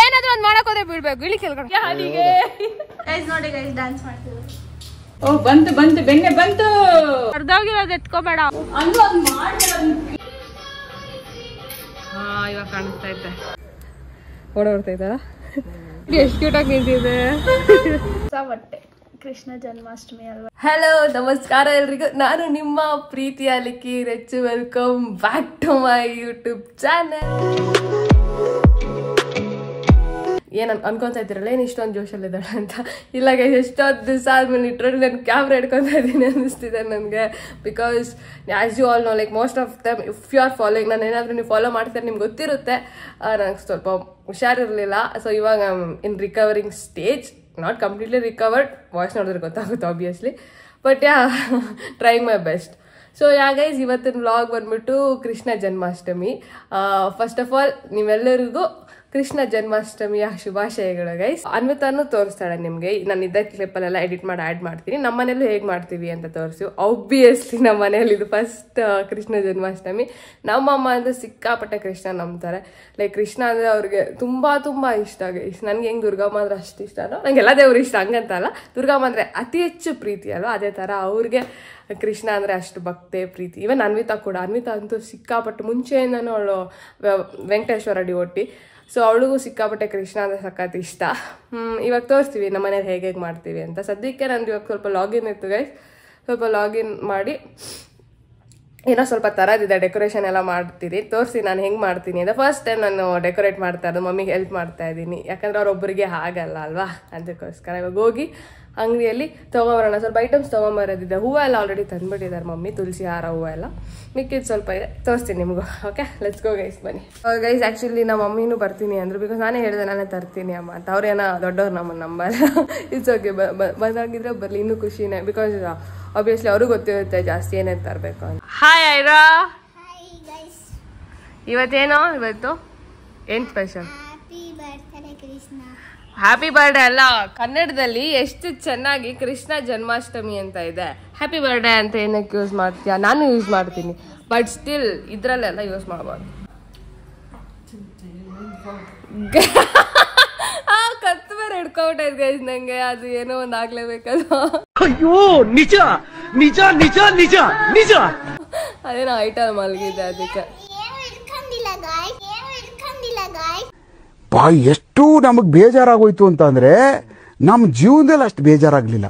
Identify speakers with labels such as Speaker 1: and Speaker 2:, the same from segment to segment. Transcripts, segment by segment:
Speaker 1: ಏನಾದ್ರೂ ಒಂದ್ ಮಾಡಕ್ ಹೋದ್ರೆ ಬಿಡ್ಬೇಕು ಇಳಿ ಕೇಳ್ಕೊಂಡು
Speaker 2: ನೋಡಿ ಗೈಸ್ ಡ್ಯಾನ್ಸ್ ಮಾಡ್ತೀವಿ.
Speaker 3: ಓ ಬಂತು ಬಂತು ಬೆಣ್ಣೆ ಬಂತು.
Speaker 1: ಅರ್ಧೋಗಿರೋದು ಎತ್ಕೋಬೇಡ. ಹಾ ಇವಾಗ ಕಾಣಿಸ್ತಾ ಐತೆ ಓಡೋಡ್ತೈತಲ್ಲ ಎಷ್ಟು ಕ್ಯೂಟಾಗಿ ನಿಂತಿದೆ.
Speaker 2: ಬಟ್ಟೆ ಕೃಷ್ಣ ಜನ್ಮಾಷ್ಟಮಿ ಅಲ್ವಾ.
Speaker 1: ಹಲೋ ನಮಸ್ಕಾರ ಎಲ್ರಿಗೂ, ನಾನು ನಿಮ್ಮ ಪ್ರೀತಿಯ ಲಿಕ್ಕಿ ರೆಚ್ಚು. Welcome back to my YouTube channel. ಏನ್ ಅನ್ಕೊಂತ ಇದ್ದೀರಲ್ಲ ಏನ್ ಇಷ್ಟೊಂದು ಜೋಶಲ್ಲಿದ್ದಾಳೆ ಅಂತ. ಇಲ್ಲ ಗೈಸ್, ಎಷ್ಟೊಂದು ದಿವಸ ಆದ್ಮೇಲೆ ಇಟ್ರಲ್ಲಿ ನಾನು ಕ್ಯಾಮ್ರಾ ಹಿಡ್ಕೊತಾ ಇದ್ದೀನಿ ಅನ್ನಿಸ್ತಿದೆ ನನಗೆ. Because as you all know, like most of them if you are following, ನಾನು ಏನಾದರೂ ನೀವು ಫಾಲೋ ಮಾಡ್ತಾರೆ ನಿಮ್ಗೆ ಗೊತ್ತಿರುತ್ತೆ. ನನಗೆ ಸ್ವಲ್ಪ ಹುಷಾರಿರಲಿಲ್ಲ. ಸೊ ಇವಾಗ in recovering stage, not completely recovered. Voice ನೋಡಿದ್ರೆ ಗೊತ್ತಾಗುತ್ತೆ obviously, but yeah trying my best. So yeah guys, ಇವತ್ತಿನ ವ್ಲಾಗ್ ಬಂದ್ಬಿಟ್ಟು Krishna Janmashtami. First of all ನೀವೆಲ್ಲರಿಗೂ ಕೃಷ್ಣ ಜನ್ಮಾಷ್ಟಮಿಯ ಶುಭಾಶಯಗಳು ಗೈಸ್. ಅನ್ವಿತಾನು ತೋರಿಸ್ತಾಳೆ ನಿಮಗೆ. ನಾನು ಇದ್ದ ಕ್ಲಿಪ್ಪಲ್ಲೆಲ್ಲ ಎಡಿಟ್ ಮಾಡಿ ಆ್ಯಡ್ ಮಾಡ್ತೀನಿ. ನಮ್ಮ ಮನೇಲೂ ಹೇಗೆ ಮಾಡ್ತೀವಿ ಅಂತ ತೋರಿಸಿ. ಆಬ್ವಿಯಸ್ಲಿ ನಮ್ಮ ಮನೇಲಿ ಇದು ಫಸ್ಟ್ ಕೃಷ್ಣ ಜನ್ಮಾಷ್ಟಮಿ. ನಮ್ಮಮ್ಮ ಅಂದರೆ ಸಿಕ್ಕಾಪಟ್ಟೆ ಕೃಷ್ಣ ನಂಬ್ತಾರೆ. ಲೈಕ್ ಕೃಷ್ಣ ಅಂದರೆ ಅವ್ರಿಗೆ ತುಂಬ ತುಂಬ ಇಷ್ಟ ಗೈಸ್. ನನಗೆ ಹೆಂಗೆ ದುರ್ಗಮ್ಮ ಅಂದ್ರೆ ಅಷ್ಟು ಇಷ್ಟನೋ, ನಂಗೆ ಎಲ್ಲ ದೇವ್ರು ಇಷ್ಟ ಹಂಗಂತಲ್ಲ. ದುರ್ಗಮ್ಮ ಅಂದರೆ ಅತಿ ಹೆಚ್ಚು ಪ್ರೀತಿ ಅಲ್ವ, ಅದೇ ಥರ ಅವ್ರಿಗೆ ಕೃಷ್ಣ ಅಂದರೆ ಅಷ್ಟು ಭಕ್ತಿ ಪ್ರೀತಿ. ಈವನ್ ಅನ್ವಿತಾ ಕೂಡ. ಅನ್ವಿತಾ ಅಂತೂ ಸಿಕ್ಕಾಪಟ್ಟು ಮುಂಚೆಯಿಂದನೂ ಅವಳು ವೆಂಕಟೇಶ್ವರ ಡಿವೋಟಿ. ಸೊ ಅವಳಿಗೂ ಸಿಕ್ಕಾಪಟ್ಟೆ ಕೃಷ್ಣ ಅಂದರೆ ಸಖತ್ ಇಷ್ಟ. ಇವಾಗ ತೋರಿಸ್ತೀವಿ ನಮ್ಮ ಮನೇಲಿ ಹೇಗೆ ಮಾಡ್ತೀವಿ ಅಂತ. ಸದ್ಯಕ್ಕೆ ನಂದು ಇವಾಗ ಸ್ವಲ್ಪ ಲಾಗಿನ್ ಇತ್ತು ಗೈಸ್. ಸ್ವಲ್ಪ ಲಾಗಿನ್ ಮಾಡಿ ಏನೋ ಸ್ವಲ್ಪ ಥರದಿದೆ, ಡೆಕೋರೇಷನ್ ಎಲ್ಲ ಮಾಡ್ತೀನಿ. ತೋರಿಸಿ ನಾನು ಹೆಂಗೆ ಮಾಡ್ತೀನಿ ಅಂತ. ಫಸ್ಟ್ ಟೈಮ್ ನಾನು ಡೆಕೋರೇಟ್ ಮಾಡ್ತಾ ಇರೋದು, ಮಮ್ಮಿಗೆ ಹೆಲ್ಪ್ ಮಾಡ್ತಾ ಇದ್ದೀನಿ. ಯಾಕಂದ್ರೆ ಅವರೊಬ್ಬರಿಗೆ ಆಗಲ್ಲ ಅಲ್ವಾ, ಅದಕ್ಕೋಸ್ಕರ ಇವಾಗ ಹೋಗಿ ಅಂಗಡಿಯಲ್ಲಿ ತೊಗೊಂಬರೋಣ. ಸ್ವಲ್ಪ ಐಟಮ್ಸ್ ತೊಗೊಂಬರೋದಿದೆ. ಹೂವು ಎಲ್ಲ ಆಲ್ರೆಡಿ ತಂದುಬಿಟ್ಟಿದ್ದಾರೆ ಮಮ್ಮಿ, ತುಳಸಿ ಹಾರ ಹೂವು ಎಲ್ಲ. ಮಿಕ್ಕಿದ್ದು ಸ್ವಲ್ಪ ಇದೆ, ತೋರಿಸ್ತೀನಿ ನಿಮಗೂ. ಓಕೆ ಲೆಟ್ಸ್ ಗೋ ಗೈಸ್, ಬನ್ನಿ. ಗೈಸ್ ಆ್ಯಕ್ಚುಲಿ ನಮ್ಮ ಮಮ್ಮಿನೂ ಬರ್ತೀನಿ ಅಂದರು. ಬಿಕಾಸ್ ನಾನೇ ಹೇಳಿದೆ ನಾನೇ ತರ್ತೀನಿ ಅಮ್ಮ ಅಂತ. ಅವ್ರೇನೋ ದೊಡ್ಡವ್ರು ನಮ್ಮನ್ನು ನಂಬಲ್ಲ. ಇಟ್ಸ್ ಓಕೆ, ಬಂದಾಗಿದ್ರೆ ಬರಲಿ, ಇನ್ನೂ ಖುಷಿನೇ. ಬಿಕಾಸ್ ಆಬ್ವಿಯಸ್ಲಿ ಅವ್ರಿಗೂ ಗೊತ್ತಿರುತ್ತೆ ಜಾಸ್ತಿ ಏನೇನು ತರಬೇಕು ಅಂತ. ಹಾಯ್ ಐರಾ, ಇವತ್ತೇನೋ ಇವತ್ತು ಏನು ಸ್ಪೆಷಲ್? ಹ್ಯಾಪಿ ಬರ್ಡೇ ಅಲ್ಲ, ಕನ್ನಡದಲ್ಲಿ ಎಷ್ಟು ಚೆನ್ನಾಗಿ ಕೃಷ್ಣ ಜನ್ಮಾಷ್ಟಮಿ ಅಂತ ಇದೆ. ಹ್ಯಾಪಿ ಬರ್ಡೇ ಅಂತ ಏನಕ್ಕೆ ಯೂಸ್ ಮಾಡ್ತೀಯಾ? ನಾನು ಯೂಸ್ ಮಾಡ್ತೀನಿ, ಬಟ್ ಸ್ಟಿಲ್ ಇದ್ರಲ್ಲೆಲ್ಲ ಯೂಸ್ ಮಾಡಬಾರ್ದು. ಕತ್ತು ಬೇರೆ ಹಿಡ್ಕೊಬಿಟ್ಟೈತೆ ಗೈಸ್ ನಂಗೆ. ಅದು ಏನೋ ಒಂದು ಆಗ್ಲೇಬೇಕಲ್ಲ.
Speaker 4: ಅಯ್ಯೋ ನಿಜ ನಿಜ ನಿಜ ನಿಜ ನಿಜ.
Speaker 1: ಅದೇನೋ ಐಟಲ್ ಮಲಗಿದೆ ಅದಕ್ಕೆ.
Speaker 5: ಎಷ್ಟು ನಮಗ್ ಬೇಜಾರಾಗೋಯ್ತು ಅಂತ ಅಂದ್ರೆ ನಮ್ ಜೀವನದಲ್ಲಿ ಅಷ್ಟು ಬೇಜಾರಾಗ್ಲಿಲ್ಲ.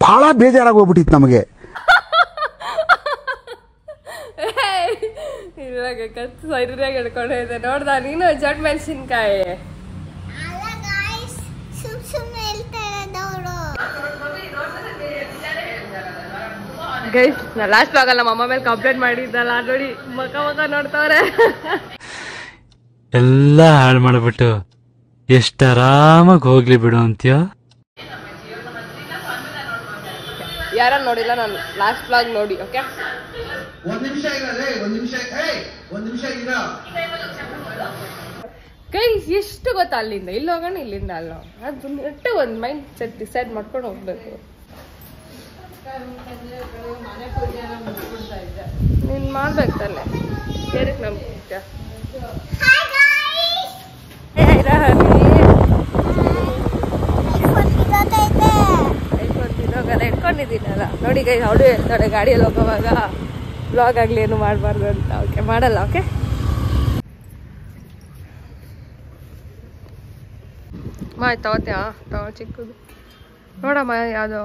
Speaker 5: ಬಹಳ ಬೇಜಾರಾಗೋಗ್ಬಿಟ್ಟಿತ್ತು ನಮಗೆ.
Speaker 1: ಇವಾಗ ಕತ್ತು ಸರಿಯಾಗಿ ಹಿಡ್ಕೊಂಡಿದ್ದೆ ನೋಡ್ದ ನೀನು. ಜಟ್ ಮೆಣಸಿನ್ಕಾಯಿ ಗೈಸ್, ನಾ ಲಾಸ್ಟ್ ಆಗಲ್ಲ ನಮ್ಮ ಅಮ್ಮ ಮೇಲೆ ಕಂಪ್ಲೇಂಟ್ ಮಾಡಿದ್ದಲ್ಲ ನೋಡಿ. ಮಕ ನೋಡ್ತವ್ರೆ.
Speaker 4: ಎಲ್ಲ ಹಾಳು ಮಾಡ್ಬಿಟ್ಟು ಎಷ್ಟು ಆರಾಮಾಗಿ ಹೋಗ್ಲಿ ಬಿಡು ಅಂತೀಯ.
Speaker 1: ಯಾರ ನೋಡಿಲ್ಲ, ನಾನು ಲಾಸ್ಟ್ ಬ್ಲಾಗ್ ನೋಡಿ. ಓಕೆ ಗೈಸ್, ಎಷ್ಟು ಗೊತ್ತಾ ಅಲ್ಲಿಂದ ಇಲ್ಲಿ ಹೋಗೋಣ, ಇಲ್ಲಿಂದ ಅಲ್ಲ. ಅದು ನೆಟ್ಟು ಒಂದು ಮೈಂಡ್ ಸೆಟ್ ಡಿಸೈಡ್ ಮಾಡ್ಕೊಂಡು ಹೋಗ್ಬೇಕು. ನೀನ್ ಮಾಡ್ಬೇಕು ತಾನೆ, ಏನಕ್ಕೆ ನಂಬಿಕೆ? ಇಟ್ಕೊಂಡಿದ್ದೀನಲ್ಲ ನೋಡಿ ಗೈ. ಅವಳು ಹೇಳ್ತಾಳೆ ಗಾಡಿಯಲ್ಲಿ ಹೋಗೋವಾಗ ಬ್ಲಾಗ್ ಆಗ್ಲಿ ಏನು ಮಾಡಬಾರ್ದು ಅಂತ. ಓಕೆ ಮಾಡಲ್ಲ. ಓಕೆ ಆಯ್ತು ತಗೋತ್ಯಾ? ತಗೋ ಚಿಕ್ಕದು ನೋಡಮ್ಮ, ಯಾವುದೋ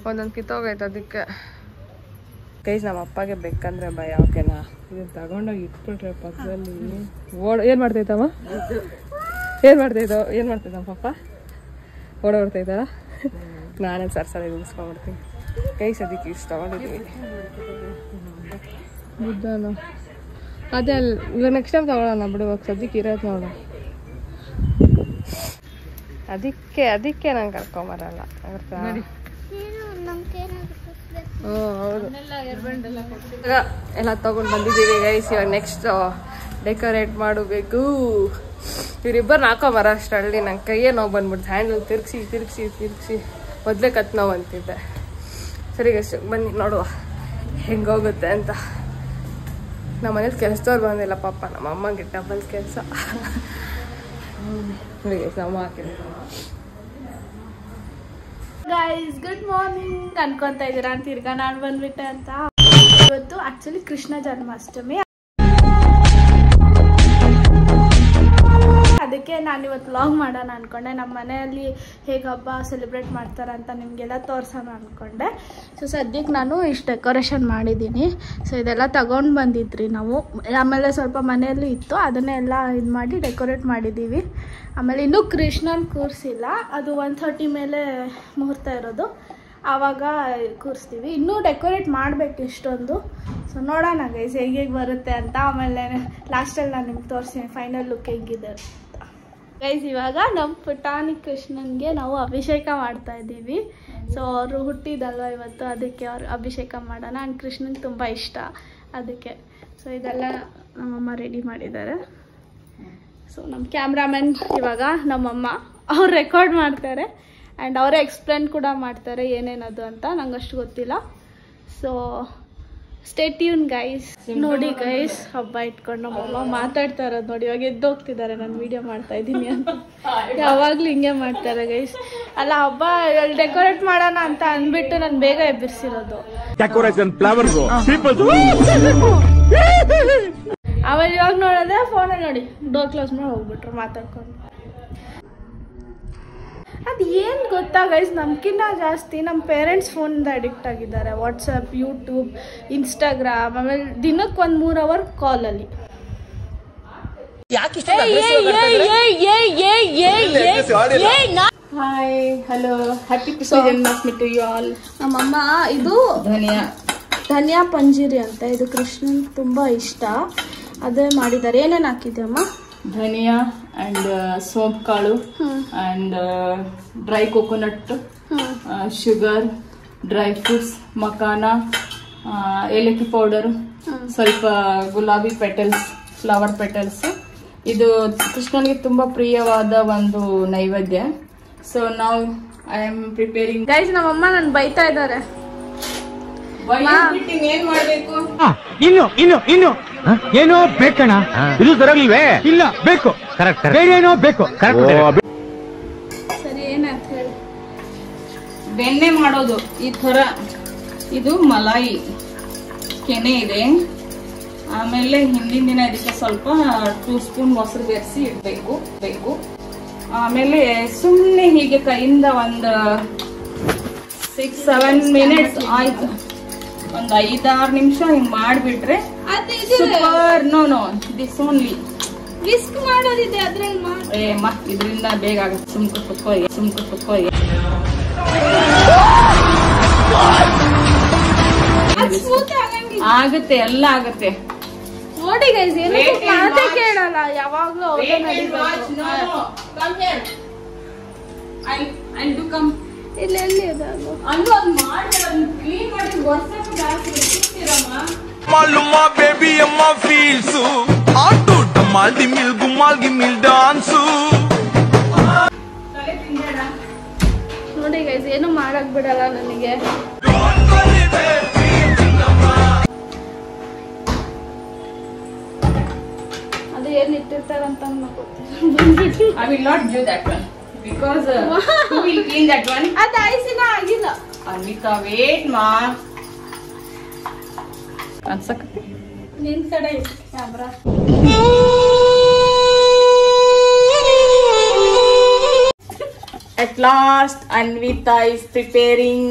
Speaker 1: ಒಂದೊಂದು ಕಿತ್ತೋಗೈತೆ ಅದಕ್ಕೆ. ಗೈಸ್, ನಮ್ಮ ಅಪ್ಪಗೆ ಬೇಕಂದ್ರೆ ಭಯ. ಓಕೆನಾ? ಇದನ್ನು ತಗೊಂಡೋಗಿ ಇಟ್ಬಿಟ್ರೆ ಪಕ್ಕದಲ್ಲಿ ಏನು ಮಾಡ್ತೈತಮ್ಮ? ಏನು ಮಾಡ್ತೈತಮ್ಮ ಪಪ್ಪ? ಓಡೋಡ್ತೈತಲ್ಲ. ನಾನೇ ಸರಿ ಮುಗಿಸ್ಕೊಂಡ್ಬಿಡ್ತೀನಿ ಗೈಸ್. ಅದಕ್ಕೆ ಇಷ್ಟ ತಗೊಂಡಿದ್ದೀವಿ ಬುದ್ಧನ. ಅದೇ ಅಲ್ಲ, ಇವಾಗ ನೆಕ್ಸ್ಟ್ ಟೈಮ್ ತಗೊಳ್ಳೋಣ ಬಿಡುವಾಗ. ಸದ್ಯಕ್ಕೆ ಇರೋದು ನೋಡು. ಅದಕ್ಕೆ ನಂಗೆ ಕರ್ಕೊಂಬರಲ್ಲ. ಹೌದು, ಎಲ್ಲ ತಗೊಂಡು ಬಂದಿದ್ದೀವಿ ಗೈಸ್. ಇವಾಗ ನೆಕ್ಸ್ಟ್ ಡೆಕೋರೇಟ್ ಮಾಡಬೇಕು. ಇವರಿಬ್ಬರು ಹಾಕೊಂಬರ ಅಷ್ಟರಲ್ಲಿ ನಂಗೆ ಕೈಯೇ ನೋವು ಬಂದ್ಬಿಡ್ತು. ಹ್ಯಾಂಡಲ್ ತಿರುಗಿಸಿ ಮೊದಲೇ ಕತ್ತು ನೋವು ಅಂತಿದ್ದೆ. ಸರಿ ಗೈಸ್, ಬನ್ನಿ ನೋಡುವ ಹೆಂಗೋಗುತ್ತೆ ಅಂತ. ನಮ್ಮ ಮನೇಲಿ ಕೆಲಸದವ್ರು ಬಂದಿಲ್ಲ ಪಾಪ, ನಮ್ಮ ಅಮ್ಮಗೆ ಡಬಲ್ ಕೆಲಸ. ನಮ್ಮ
Speaker 2: ಗೈಸ್ ಗುಡ್ ಮಾರ್ನಿಂಗ್. ಅನ್ಕೊಂತ ಇದ್ದೀರಾ ತಿರ್ಗಾ ನಾನು ಬಂದ್ಬಿಟ್ಟೆ ಅಂತ. ಇವತ್ತು ಆಕ್ಚುಲಿ ಕೃಷ್ಣ ಜನ್ಮಾಷ್ಟಮಿ, ಅದಕ್ಕೆ ನಾನು ಇವತ್ತು ವ್ಲಾಗ್ ಮಾಡೋಣ ಅಂದ್ಕೊಂಡೆ. ನಮ್ಮ ಮನೆಯಲ್ಲಿ ಹೇಗೆ ಹಬ್ಬ ಸೆಲೆಬ್ರೇಟ್ ಮಾಡ್ತಾರೆ ಅಂತ ನಿಮಗೆಲ್ಲ ತೋರಿಸೋಣ ಅಂದ್ಕೊಂಡೆ. ಸೊ ಸದ್ಯಕ್ಕೆ ನಾನು ಇಷ್ಟು ಡೆಕೋರೇಷನ್ ಮಾಡಿದ್ದೀನಿ. ಸೊ ಇದೆಲ್ಲ ತಗೊಂಡು ಬಂದಿದ್ರಿ ನಾವು, ಆಮೇಲೆ ಸ್ವಲ್ಪ ಮನೆಯಲ್ಲೂ ಇತ್ತು, ಅದನ್ನೆಲ್ಲ ಇದು ಮಾಡಿ ಡೆಕೋರೇಟ್ ಮಾಡಿದ್ದೀವಿ. ಆಮೇಲೆ ಇನ್ನೂ ಕೃಷ್ಣನ ಕೂರಿಸಿಲ್ಲ, ಅದು 1:30 ಮೇಲೆ ಮುಹೂರ್ತ ಇರೋದು, ಆವಾಗ ಕೂರಿಸ್ತೀವಿ. ಇನ್ನೂ ಡೆಕೋರೇಟ್ ಮಾಡಬೇಕು ಇಷ್ಟೊಂದು. ಸೊ ನೋಡೋಣ ಗೈಸ್ ಹೇಗೆ ಬರುತ್ತೆ ಅಂತ. ಆಮೇಲೆ ಲಾಸ್ಟಲ್ಲಿ ನಾನು ನಿಮ್ಗೆ ತೋರಿಸ್ತೀನಿ ಫೈನಲ್ ಲುಕ್ ಹೇಗಿದೆ ಅಂತ. ಗೈಸ್ ಇವಾಗ ನಮ್ಮ ಪುಟಾಣಿ ಕೃಷ್ಣನ್ಗೆ ನಾವು ಅಭಿಷೇಕ ಮಾಡ್ತಾ ಇದ್ದೀವಿ. ಸೊ ಅವರು ಹುಟ್ಟಿದಲ್ವ ಇವತ್ತು, ಅದಕ್ಕೆ ಅವ್ರು ಅಭಿಷೇಕ ಮಾಡೋಣ. ಆ್ಯಂಡ್ ಕೃಷ್ಣನ್ಗೆ ತುಂಬ ಇಷ್ಟ ಅದಕ್ಕೆ. ಸೊ ಇದೆಲ್ಲ ನಮ್ಮಮ್ಮ ರೆಡಿ ಮಾಡಿದ್ದಾರೆ. ಸೊ ನಮ್ಮ ಕ್ಯಾಮ್ರಾಮನ್ ಇವಾಗ ನಮ್ಮಮ್ಮ ಅವ್ರು ರೆಕಾರ್ಡ್ ಮಾಡ್ತಾರೆ ಆ್ಯಂಡ್ ಅವರೇ ಎಕ್ಸ್ಪ್ಲೇನ್ ಕೂಡ ಮಾಡ್ತಾರೆ ಏನೇನದು ಅಂತ, ನಂಗೆ ಅಷ್ಟು ಗೊತ್ತಿಲ್ಲ. So stay tune guys. ನೋಡಿ ಗೈಸ್ ಹಬ್ಬ ಇಟ್ಕೊಂಡು ನಮ್ಮಮ್ಮ ಮಾತಾಡ್ತಾ ಇರೋದು ನೋಡಿ. ಇವಾಗ ಎದ್ದು ಹೋಗ್ತಿದ್ದಾರೆ ನಾನು ವಿಡಿಯೋ ಮಾಡ್ತಾ ಇದ್ದೀನಿ ಅಂತ. ಯಾವಾಗಲೂ ಹಿಂಗೆ ಮಾಡ್ತಾರೆ ಗೈಸ್. ಅಲ್ಲ ಹಬ್ಬ ಡೆಕೋರೇಟ್ ಮಾಡೋಣ ಅಂತ ಅಂದ್ಬಿಟ್ಟು ನಾನು ಬೇಗ ಎಬ್ಬಿಸಿರೋದು. ಆಮೇಲೆ ಇವಾಗ ನೋಡಿದ್ರೆ ಫೋನಲ್ಲಿ ನೋಡಿ ಡೋರ್ ಕ್ಲೋಸ್ ಮಾಡಿ ಹೋಗ್ಬಿಟ್ರು ಮಾತಾಡ್ಕೊಂಡು. ಅದು ಏನು ಗೊತ್ತಾ ಗೈಸ್, ನಮ್ಗಿಂತ ಜಾಸ್ತಿ ನಮ್ಮ ಪೇರೆಂಟ್ಸ್ ಫೋನಿಂದ ಅಡಿಕ್ಟ್ ಆಗಿದ್ದಾರೆ. ವಾಟ್ಸಪ್, ಯೂಟ್ಯೂಬ್, ಇನ್ಸ್ಟಾಗ್ರಾಮ್, ಆಮೇಲೆ ದಿನಕ್ಕೆ 1-3 ಅವರ್ ಕಾಲಲ್ಲಿ.
Speaker 3: Hi hello happy Krishna Janmashtami to you all.
Speaker 2: ನಮ್ಮಮ್ಮ ಇದು ಧನಿಯಾ ಪಂಜೀರಿ ಅಂತ, ಇದು ಕೃಷ್ಣನ್ ತುಂಬ ಇಷ್ಟ, ಅದೇ ಮಾಡಿದ್ದಾರೆ. ಏನೇನು ಹಾಕಿದ್ಯಮ್ಮ?
Speaker 3: ಧನಿಯಾ ಅಂಡ್ ಸೋಂಪು ಕಾಳು and dry coconut, sugar, dry fruits, ಮಕಾನ, ಏಲಕ್ಕಿ ಪೌಡರ್, ಸ್ವಲ್ಪ ಗುಲಾಬಿ ಪೆಟಲ್ಸ್, ಫ್ಲವರ್ ಪೆಟಲ್ಸ್. ಇದು ಕೃಷ್ಣನಿಗೆ ತುಂಬಾ ಪ್ರಿಯವಾದ ಒಂದು ನೈವೇದ್ಯ. ಸೊ ನಾವು ಐ ಆಮ್ ಪ್ರಿಪೇರಿಂಗ್.
Speaker 2: ಗೈಸ್ ನಮ್ಮಮ್ಮ ನನ್ ಬೈತಾ ಇದ್ದಾರೆ.
Speaker 3: ಏನ್ ಮಾಡ್ಬೇಕು?
Speaker 6: ಇನ್ನು ಏನೋ ಬೇಕಣ್ಣ, ಇದು ಸರಿಯಾಗಿಲ್ವೇ? ಇಲ್ಲ ಬೇಕು, ಕರೆಕ್ಟ್, ಬೇರೆ ಏನೋ ಬೇಕು, ಕರೆಕ್ಟ್.
Speaker 2: ಸರಿ ಏನಂತ ಹೇಳಿ.
Speaker 3: ಬೆಣ್ಣೆ ಮಾಡೋದು ಈ ತರ. ಇದು ಮಲಾಯಿ ಕೆನೆ ಇದೆ. ಆಮೇಲೆ ಹಿಂದಿನ ದಿನ ಇದಕ್ಕೆ ಸ್ವಲ್ಪ 2 ಸ್ಪೂನ್ ಮೊಸರು ಬೆರೆಸಿ ಇಡ್ಬೇಕು. ಆಮೇಲೆ ಸುಮ್ಮನೆ ಹೀಗೆ ಕೈಯಿಂದ ಒಂದು 6-7 ಮಿನಿಟ್ಸ್ ಆಯ್ತು, ಒಂದು 5-6 ನಿಮಿಷ ಹಿಂಗ್ ಮಾಡ್ಬಿಟ್ರೆ super. No this only
Speaker 2: whisk ಮಾಡೋದಿದೆ ಅದ್ರಲ್ಲಿ
Speaker 3: ಇದರಿಂದ ಬೇಗ ಆಗುತ್ತೆ. ಸುಮ್ಕ ಕುತ್ಕೋ. ಆಗುತ್ತೆ, ಎಲ್ಲ ಆಗುತ್ತೆ.
Speaker 2: ನೋಡಿ ಗೈಸ್ ಏನು ಮಾತೇ ಕೇಳಲ್ಲ, ಯಾವಾಗ್ಲೂ ಅವ್ರೇ ನಡಿಬೇಕು. ಇಲ್ಲಿ ಎಲ್ಲಿ ಇದೆ ಅದು?
Speaker 7: Maluma baby amma feels auto damal gimil dance.
Speaker 2: ನೋಡಿ ಗೈಸ್ ಏನು ಮಾಡಕ್ ಬಿಡಲ್ಲ ನನಗೆ. ಅದು ಏನ್ ಇಟ್ಟಿರ್ತಾರಂತ ಗೊತ್ತಿಲ್ಲ.
Speaker 3: I will not do that one because who will clean that one?
Speaker 2: ಅದು ಐಸಿನ ಆಗಿಲ್ಲ.
Speaker 3: Anvita wait ma. ಅನ್ಸಕತ್ತೆ
Speaker 2: ನಿನ್ ಕಡೆ camera.
Speaker 3: At last Anvita is preparing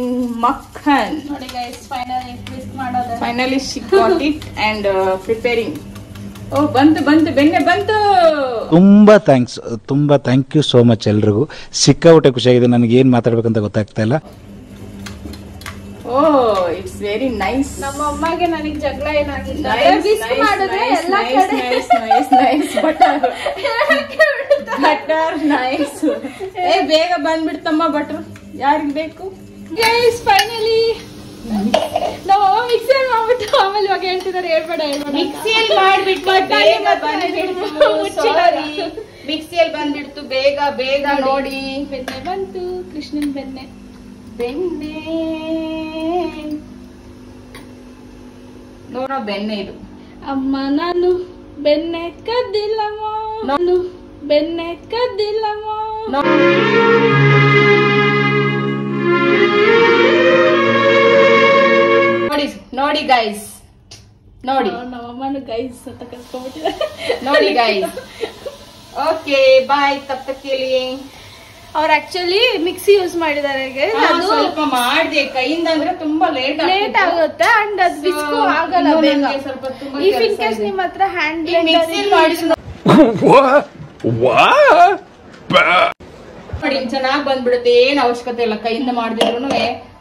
Speaker 3: makhan.
Speaker 2: ನೋಡಿ ಗೈಸ್ ಫೈನಲಿ ಟ್ವಿಸ್ಟ್ ಮಾಡೋದು.
Speaker 3: Finally she got it and preparing. ಓ ಬಂತು ಬೆಣ್ಣೆ ಬಂತು.
Speaker 6: ತುಂಬಾ ಥ್ಯಾಂಕ್ ಯು ಸೋ ಮಚ್ ಎಲ್ರಿಗೂ. ಸಿಕ್ಕಾಪಟ್ಟೆ ಖುಷಿಯಾಗಿದೆ. ನನಗೆ ಏನ್ ಮಾತಾಡ್ಬೇಕಂತ ಗೊತ್ತಾಗ್ತಾ ಇಲ್ಲ.
Speaker 3: Oh it's very nice.
Speaker 2: ನಮ್ಮ ಅಮ್ಮಗೆ ನನಗೆ ಜಗಳ ಏನಾಗಿಲ್ಲ. ವಿಸ್ಕ್ ಮಾಡಿದ್ರೆ ಎಲ್ಲ ಕಡೆ
Speaker 3: ನೈಸ್ ಬಟರ್ ನೈಸ್. ಬೇಗ ಬಂದ್ಬಿಡ್ತಮ್ಮ ಬಟರ್. ಯಾರಿಗ್ ಬೇಕು?
Speaker 2: ಗೈಸ್ ಫೈನಲಿ ನಮ್ಮ ಅಮ್ಮ ಮಿಕ್ಸಿಯಲ್ಲಿ ಮಾಡ್ಬಿಟ್ಟು ಆಮೇಲೆ ಇವಾಗ ಹೇಳ್ತಿದ್ದಾರೆ ಹೇಳ್ಬೇಡ
Speaker 3: ಮಿಕ್ಸಿಯಲ್ಲಿ ಮಾಡ್ಬಿಟ್ಟು ಬೇಗ ಬಂದ್ಬಿಡ್ತು. ಮಿಕ್ಸಿಯಲ್ಲಿ ಬಂದ್ಬಿಡ್ತು ಬೇಗ ನೋಡಿ.
Speaker 2: ಬೆಣ್ಣೆ ಬಂತು, ಕೃಷ್ಣನ್ ಬೆಣ್ಣೆ
Speaker 3: ನೋಡ ಬೆಣ್ಣೆ ಇದು.
Speaker 2: ಅಮ್ಮ ನಾನು ಬೆನ್ನೆ ಕದ್ದಿಲ್ಲಮ್ಮ, ನಾನು ಬೆನ್ನೆ ಕದ್ದಿಲ್ಲಮ್ಮ.
Speaker 3: ನೋಡಿ ಗೈಸ್, ನೋಡಿ
Speaker 2: ನಮ್ಮಮ್ಮನು ಗೈಸ್ ಅಂತ ಕರ್ಕೊಂಡ್ಬಿಟ್ಟಿದ್ದಾರೆ
Speaker 3: ನೋಡಿ ಗೈಸ್. Okay bye. ತಪ್ಪ ತಕ್ಕೇಳಿ
Speaker 2: ಅವ್ರು ಆಕ್ಚುಲಿ ಮಿಕ್ಸಿ ಯೂಸ್ ಮಾಡಿದ್ದಾರೆ. ಅದು
Speaker 3: ಸ್ವಲ್ಪ ಮಾಡಿದೆ ಕೈಯಿಂದ ಅಂದ್ರೆ ತುಂಬಾ ಲೇಟ್
Speaker 2: ಆಗುತ್ತೆ ಅಂಡ್ ಅದು ಬಿಸ್ಕು ಆಗಲ್ಲ ಬೇಗ. ಇಫ್ ಇನ್ ಕೇಸ್ ನಿಮ್ಮ ಹತ್ರ ಹ್ಯಾಂಡ್ ಬ್ಲೆಂಡರ್
Speaker 3: ನೋಡಿ ಚೆನ್ನಾಗಿ ಬಂದ್ಬಿಡುತ್ತೆ. ಏನ್ ಅವಶ್ಯಕತೆ ಇಲ್ಲ, ಕೈಯಿಂದ ಮಾಡಿದ್ರು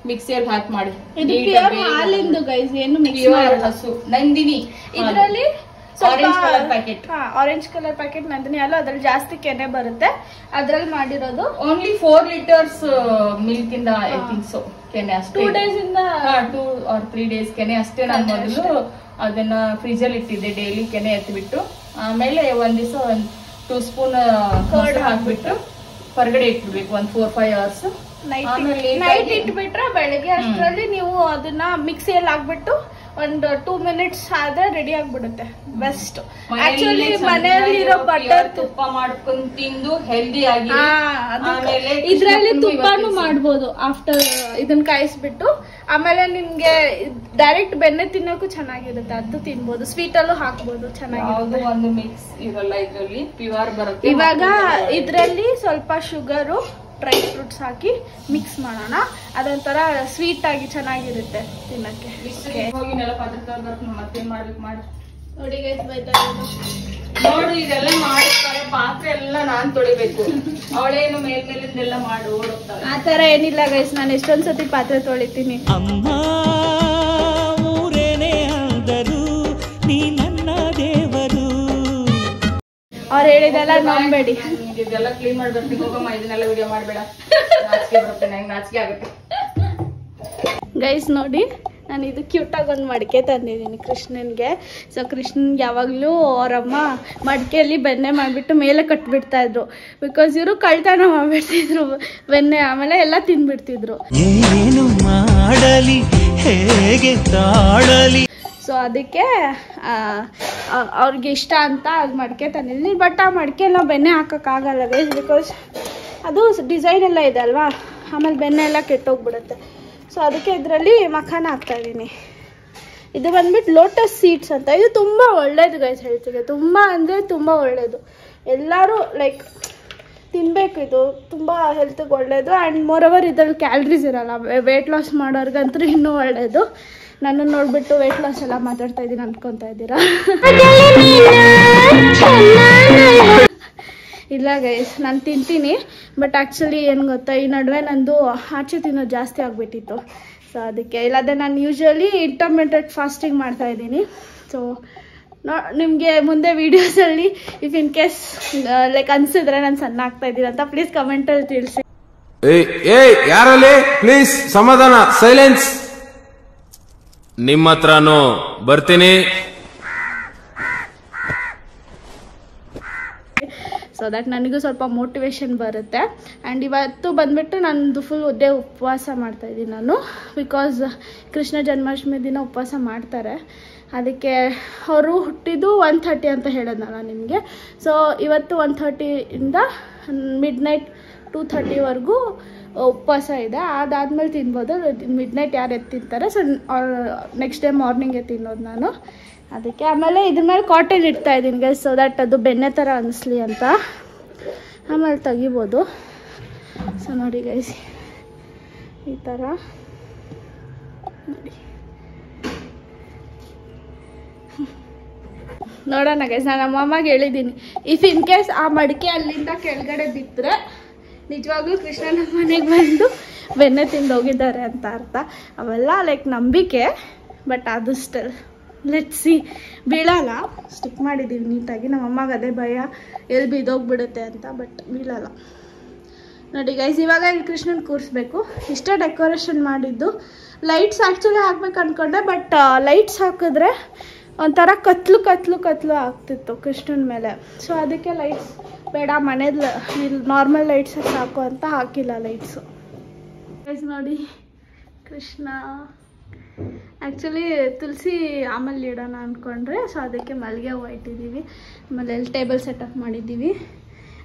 Speaker 3: ಮಿಕ್ಸಿಯಲ್ಲಿ ಹಾಕಿ ಮಾಡಿ.
Speaker 2: ಇದು ಪ್ಯೂರ್ ಹಾಲಿಂದು ಗೈಸ್, ಏನು ಮಿಕ್ಸ್ ಮಾಡಲ್ಲ.
Speaker 3: ಹಸು ನಂದಿನಿ
Speaker 2: ಇದರಲ್ಲಿ
Speaker 3: orange colour packet.
Speaker 2: Orange colour packet Nandini ಅಲ್ಲ, ಅದ್ರಲ್ಲಿ ಜಾಸ್ತಿ ಕೆನೆ ಬರುತ್ತೆ. ಅದ್ರಲ್ಲಿ ಮಾಡಿರೋದು
Speaker 3: ಓನ್ಲಿ 4 liters ಮಿಲ್ಕ್ ಇಂದ ಐ ಥಿಂಕ್ ಸೊ. ಕೆನೆ ಅಷ್ಟೇ
Speaker 2: 2 days ಇಂದ
Speaker 3: 2 or 3 days ಕೆನೆ ಅಷ್ಟೇ. ನಾನು ಮೊದಲು ಅದನ್ನ ಫ್ರಿಜ್ ಅಲ್ಲಿ ಇಟ್ಟಿದ್ದೆ ಡೈಲಿ ಕೆನೆ ಎತ್ತಿಬಿಟ್ಟು. ಆಮೇಲೆ ಒಂದ್ ದಿವಸ 2 ಸ್ಪೂನ್ ಕರ್ಡ್ ಹಾಕ್ಬಿಟ್ಟು ಹೊರಗಡೆ ಇಟ್ಬಿಡ್ಬೇಕು 1-4-5 hours.
Speaker 2: ನೈಟ್ ಇಟ್ಬಿಟ್ರೆ ಬೆಳಗ್ಗೆ ಅಷ್ಟರಲ್ಲಿ ನೀವು ಅದನ್ನ ಮಿಕ್ಸಿಯಲ್ಲಿ ಹಾಕ್ಬಿಟ್ಟು ಒಂದು 2 minutes ಆದ್ರೆ ರೆಡಿ ಆಗ್ಬಿಡುತ್ತೆ. ಬೆಸ್ಟ್. ಆಕ್ಚುಲಿ ಮನೆಯಲ್ಲಿರೋ ಬಟರ್
Speaker 3: ತುಪ್ಪ ಮಾಡ್ಕೊಂಡು ತಿಂದು ಹೆಲ್ದಿ ಆಗಿ
Speaker 2: ಇದ್ರಲ್ಲಿ ತುಪ್ಪನೂ ಮಾಡ್ಬೋದು. ಆಫ್ಟರ್ ಇದನ್ನ ಕಾಯಿಸ್ಬಿಟ್ಟು ಆಮೇಲೆ ನಿಮ್ಗೆ ಡೈರೆಕ್ಟ್ ಬೆಣ್ಣೆ ತಿನ್ನೋಕು ಚೆನ್ನಾಗಿರುತ್ತೆ, ಅದು ತಿನ್ಬೋದು. ಸ್ವೀಟ್ ಅಲ್ಲೂ ಹಾಕ್ಬೋದು, ಚೆನ್ನಾಗಿರುತ್ತೆ.
Speaker 3: ಒಂದು ಮಿಕ್ಸ್ ಇರಲ್ಲ ಇದ್ರಲ್ಲಿ, ಪ್ಯೂರ್ ಬರುತ್ತೆ.
Speaker 2: ಇವಾಗ ಇದ್ರಲ್ಲಿ ಸ್ವಲ್ಪ ಶುಗರು ಡ್ರೈ ಫ್ರೂಟ್ಸ್ ಹಾಕಿ ಮಿಕ್ಸ್ ಮಾಡೋಣ. ಅದೊಂಥರ ಸ್ವೀಟ್ ಆಗಿ ಚೆನ್ನಾಗಿರುತ್ತೆ ತಿನ್ನಕ್ಕೆ.
Speaker 3: ಮತ್ತೆ ಮಾಡ್ಬೇಕು ಮಾಡಿ
Speaker 2: ನೋಡಿ
Speaker 3: ನೋಡು, ಇದೆಲ್ಲ ಮಾಡಿರ್ತಾರೆ. ಪಾತ್ರೆ ಎಲ್ಲ ನಾನ್ ತೊಳಿಬೇಕು, ಅವಳೇನು ಮೇಲ್ಮೇಲಿಂದೆಲ್ಲ ಮಾಡಿ ಓಡೋಗ್ತಾಳೆ.
Speaker 2: ಆತರ ಏನಿಲ್ಲ ಗೈಸ್, ನಾನು ಎಷ್ಟೊಂದ್ಸತಿ ಪಾತ್ರೆ ತೊಳಿತೀನಿ.
Speaker 8: ಅಮ್ಮ ಊರೇನೇ ಆದರೂ ನೀ ನನ್ನ ದೇವರು.
Speaker 2: ಅವ್ರು ಹೇಳಿದೆಲ್ಲ ನಂಬೇಡಿ.
Speaker 3: ಇದೆಲ್ಲ ಕ್ಲೀನ್ ಮಾಡ್ಬೇಕು. ಹೋಗಮ್ಮ, ಇದನ್ನೆಲ್ಲ ವಿಡಿಯೋ ಮಾಡ್ಬೇಡ, ನಾಚಿಕೆ ಬರುತ್ತೆ ನಂಗೆ, ನಾಚಿಕೆ ಆಗುತ್ತೆ.
Speaker 2: ಗೈಸ್ ನೋಡಿ, ನಾನು ಇದು ಕ್ಯೂಟಾಗಿ ಒಂದು ಮಡಿಕೆ ತಂದಿದ್ದೀನಿ ಕೃಷ್ಣನ್ಗೆ. ಸೊ ಕೃಷ್ಣನ್ಗೆ ಯಾವಾಗಲೂ ಅವರಮ್ಮ ಮಡಿಕೆಯಲ್ಲಿ ಬೆಣ್ಣೆ ಮಾಡಿಬಿಟ್ಟು ಮೇಲೆ ಕಟ್ಬಿಡ್ತಾ ಇದ್ರು. ಬಿಕಾಸ್ ಇವರು ಕಳ್ತನ ಮಾಡ್ಬಿಡ್ತಿದ್ರು ಬೆಣ್ಣೆ, ಆಮೇಲೆ ಎಲ್ಲ ತಿನ್ಬಿಡ್ತಿದ್ರು.
Speaker 8: ಏನು ಮಾಡಲಿ ಹೇಗೆ ತಾಳಲಿ.
Speaker 2: ಸೊ ಅದಕ್ಕೆ ಅವ್ರಿಗೆ ಇಷ್ಟ ಅಂತ ಅದು ಮಡಿಕೆ ತಂದಿದ್ದೀನಿ. ಬಟ್ ಆ ಮಡಿಕೆ ನಾವು ಬೆಣ್ಣೆ ಹಾಕೋಕ್ಕಾಗಲ್ಲ ಗೈಸ್, ಬಿಕಾಸ್ ಅದು ಡಿಸೈನ್ ಎಲ್ಲ ಇದೆ ಅಲ್ವಾ, ಆಮೇಲೆ ಬೆಣ್ಣೆ ಎಲ್ಲ ಕೆಟ್ಟೋಗ್ಬಿಡುತ್ತೆ. ಸೊ ಅದಕ್ಕೆ ಇದರಲ್ಲಿ ಮಖಾನ ಹಾಕ್ತಾಯಿದ್ದೀನಿ. ಇದು ಬಂದ್ಬಿಟ್ಟು ಲೋಟಸ್ ಸೀಡ್ಸ್ ಅಂತ. ಇದು ತುಂಬ ಒಳ್ಳೇದು ಗೈಸ್, ಹೇಳ್ತೀವಿ ತುಂಬ ಅಂದರೆ ತುಂಬ ಒಳ್ಳೆಯದು. ಎಲ್ಲರೂ ಲೈಕ್ ತಿನ್ನಬೇಕು, ಇದು ತುಂಬ ಹೆಲ್ತಿಗೆ ಒಳ್ಳೆಯದು. ಆ್ಯಂಡ್ ಮೋರೋವರ್ ಇದರಲ್ಲಿ ಕ್ಯಾಲರೀಸ್ ಇರೋಲ್ಲ. ವೆಯ್ಟ್ ಲಾಸ್ ಮಾಡೋರ್ಗಂತೂ ಇನ್ನೂ ಒಳ್ಳೆಯದು. ನನ್ನನ್ನು ನೋಡ್ಬಿಟ್ಟು ವೆಯ್ಟ್ ಲಾಸ್ ಎಲ್ಲ ಮಾತಾಡ್ತಾ ಇದ್ದೀನಿ ಅನ್ಕೊತಾ ಇದ್ದೀರಾ? ಇಲ್ಲ ಗೈಸ್, ನಾನು ತಿಂತೀನಿ. ಬಟ್ ಆ್ಯಕ್ಚುಲಿ ಏನು ಗೊತ್ತಾ, ಈ ನಡುವೆ ನಂದು ಆಚೆ ತಿನ್ನೋದು ಜಾಸ್ತಿ ಆಗಿಬಿಟ್ಟಿತ್ತು. ಸೊ ಅದಕ್ಕೆ, ಇಲ್ಲಾಂದರೆ ನಾನು ಯೂಶ್ವಲಿ ಇಂಟರ್ಮಿಟೆಂಟ್ ಫಾಸ್ಟಿಂಗ್ ಮಾಡ್ತಾಯಿದ್ದೀನಿ. ಸೊ ನಿಮಗೆ ಮುಂದೆ ವೀಡಿಯೋಸಲ್ಲಿ ಇಫ್ ಇನ್ ಕೇಸ್ ಲೈಕ್ ಅನಿಸಿದ್ರೆ ನಾನು ಸಣ್ಣ ಆಗ್ತಾ ಇದ್ದೀನಿ ಅಂತ ಪ್ಲೀಸ್ ಕಮೆಂಟಲ್ಲಿ ತಿಳಿಸಿ.
Speaker 9: ಯಾರಲ್ಲಿ ಪ್ಲೀಸ್ ಸಮಾಧಾನ, ಸೈಲೆನ್ಸ್. ನಿಮ್ಮ ಹತ್ರನೂ ಬರ್ತೀನಿ.
Speaker 2: ಸೊ ದಟ್ ನನಗೂ ಸ್ವಲ್ಪ ಮೋಟಿವೇಶನ್ ಬರುತ್ತೆ. ಆ್ಯಂಡ್ ಇವತ್ತು ಬಂದುಬಿಟ್ಟು ನಂದು ಫುಲ್ ಡೇ ಉಪವಾಸ ಮಾಡ್ತಾಯಿದ್ದೀನಿ ನಾನು. ಬಿಕಾಸ್ ಕೃಷ್ಣ ಜನ್ಮಾಷ್ಟಮಿ ದಿನ ಉಪವಾಸ ಮಾಡ್ತಾರೆ. ಅದಕ್ಕೆ ಅವರು ಹುಟ್ಟಿದ್ದು 1:30 ಅಂತ ಹೇಳಿದ್ನಲ್ಲ ನಿಮಗೆ. ಸೊ ಇವತ್ತು 1:30ಇಂದ ಮಿಡ್ನೈಟ್ 2:30ವರೆಗೂ ಉಪವಾಸ ಇದೆ. ಅದಾದಮೇಲೆ ತಿನ್ಬೋದು. ಮಿಡ್ನೈಟ್ ಯಾರು ತಿಂತಾರೆ, ಸೊ ನೆಕ್ಸ್ಟ್ ಡೇ ಮಾರ್ನಿಂಗೇ ತಿನ್ನೋದು ನಾನು. ಅದಕ್ಕೆ ಆಮೇಲೆ ಇದ್ರ ಮೇಲೆ ಕಾಟನ್ ಇಡ್ತಾ ಇದ್ದೀನಿ ಗೈಸ್, ಸೊ ದಟ್ ಅದು ಬೆಣ್ಣೆ ಥರ ಅನ್ನಿಸ್ಲಿ ಅಂತ. ಆಮೇಲೆ ತೆಗಿಬೋದು. ಸೊ ನೋಡಿ ಗೈಸ್, ಈ ಥರ ನೋಡಿ. ನೋಡೋಣ ಗೈಸ್, ನಾನು ನಮ್ಮ ಅಮ್ಮಗೆ ಹೇಳಿದ್ದೀನಿ, ಇಫ್ ಇನ್ ಕೇಸ್ ಆ ಮಡಿಕೆ ಅಲ್ಲಿಂದ ಕೆಳಗಡೆ ಬಿದ್ದರೆ ನಿಜವಾಗ್ಲೂ ಕೃಷ್ಣ ನಮ್ಮ ಮನೆಗೆ ಬಂದು ಬೆಣ್ಣೆ ತಿಂದು ಹೋಗಿದ್ದಾರೆ ಅಂತ ಅರ್ಥ. ಅವೆಲ್ಲ ಲೈಕ್ ನಂಬಿಕೆ. ಬಟ್ ಅದು ಸ್ಟಿಲ್ ಲೆಟ್ಸ್ ಸಿ. ಬೀಳಲ್ಲ, ಸ್ಟಿಕ್ ಮಾಡಿದ್ದೀವಿ ನೀಟಾಗಿ. ನಮ್ಮ ಅಮ್ಮಗೆ ಅದೇ ಭಯ, ಎಲ್ಲಿ ಬಿದ್ದೋಗ್ಬಿಡುತ್ತೆ ಅಂತ. ಬಟ್ ಬೀಳಲ್ಲ. ನೋಡಿ ಗೈಸ್, ಇವಾಗ ಇಲ್ಲಿ ಕೃಷ್ಣನ್ ಕೂರಿಸ್ಬೇಕು. ಇಷ್ಟೇ ಡೆಕೋರೇಷನ್ ಮಾಡಿದ್ದು. ಲೈಟ್ಸ್ ಆ್ಯಕ್ಚುಲಿ ಹಾಕ್ಬೇಕು ಅಂದ್ಕೊಂಡೆ, ಬಟ್ ಲೈಟ್ಸ್ ಹಾಕಿದ್ರೆ ಒಂಥರ ಕತ್ಲು ಕತ್ಲು ಕತ್ಲು ಆಗ್ತಿತ್ತು ಕೃಷ್ಣನ ಮೇಲೆ. ಸೊ ಅದಕ್ಕೆ ಲೈಟ್ಸ್ ಬೇಡ, ಮನೇಲಿ ನಾರ್ಮಲ್ ಲೈಟ್ಸ್ ಸಾಕು ಅಂತ ಹಾಕಿಲ್ಲ ಲೈಟ್ಸು. ಗೈಸ್ ನೋಡಿ ಕೃಷ್ಣ. ಆ್ಯಕ್ಚುಲಿ ತುಳಸಿ ಆಮೇಲೆ ಇಡೋಣ ಅಂದ್ಕೊಂಡ್ರೆ, ಸೊ ಅದಕ್ಕೆ ಮಲ್ಲಿಗೆ ಹೂವು ಇಟ್ಟಿದ್ದೀವಿ. ಆಮೇಲೆ ಎಲ್ಲಿ ಟೇಬಲ್ ಸೆಟಪ್ ಮಾಡಿದ್ದೀವಿ.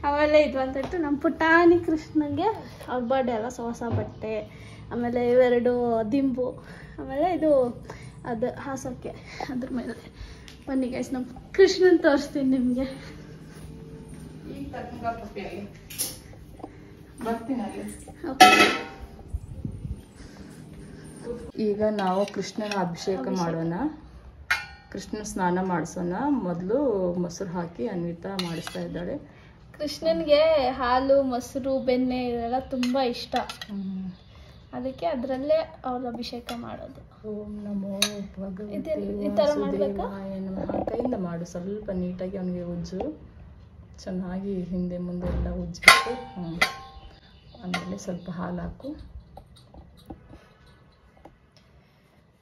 Speaker 2: ಆಮೇಲೆ ಇದು ಅಂತಿತ್ತು ನಮ್ಮ ಪುಟಾಣಿ ಕೃಷ್ಣಂಗೆ ಅವ್ರ ಬರ್ಡೇ ಅಲ್ಲ, ಸೊ ಹೊಸ ಬಟ್ಟೆ, ಆಮೇಲೆ ಇವೆರಡು ದಿಂಬು, ಆಮೇಲೆ ಇದು ಅದು ಹಾಸೋಕ್ಕೆ ಅದ್ರ ಮೇಲೆ. ಬನ್ನಿ ಗೈಸ್, ನಮ್ಮ ಕೃಷ್ಣನ್ ತೋರಿಸ್ತೀನಿ ನಿಮಗೆ.
Speaker 3: ಈಗ ನಾವು ಕೃಷ್ಣನ ಅಭಿಷೇಕ ಮಾಡೋಣ. ಕೃಷ್ಣನ ಸ್ನಾನ ಮಾಡಿಸೋಣ. ಮೊದಲು ಮೊಸರು ಹಾಕಿ ಅನ್ವಿತಾ ಮಾಡಿಸ್ತಾ ಇದ್ದಾಳೆ.
Speaker 2: ಕೃಷ್ಣನ್ಗೆ ಹಾಲು, ಮೊಸರು, ಬೆಣ್ಣೆ ಇದೆಲ್ಲ ತುಂಬ ಇಷ್ಟ. ಅದಕ್ಕೆ ಅದರಲ್ಲೇ ಅವ್ರ ಅಭಿಷೇಕ ಮಾಡೋದು.
Speaker 3: ಓಂ ನಮೋ ಭಗವತೆ
Speaker 2: ಈ ಥರ ಮಾಡಬೇಕಾ?
Speaker 3: ಕೈಯಿಂದ ಮಾಡು. ಸ್ವಲ್ಪ ನೀಟಾಗಿ ಅವನಿಗೆ ಉಜ್ಜು, ಚೆನ್ನಾಗಿ ಹಿಂದೆ ಮುಂದೆ ಎಲ್ಲ ಉಜ್ಜಿಬಿಟ್ಟು ಆಮೇಲೆ ಸ್ವಲ್ಪ ಹಾಲು ಹಾಕು.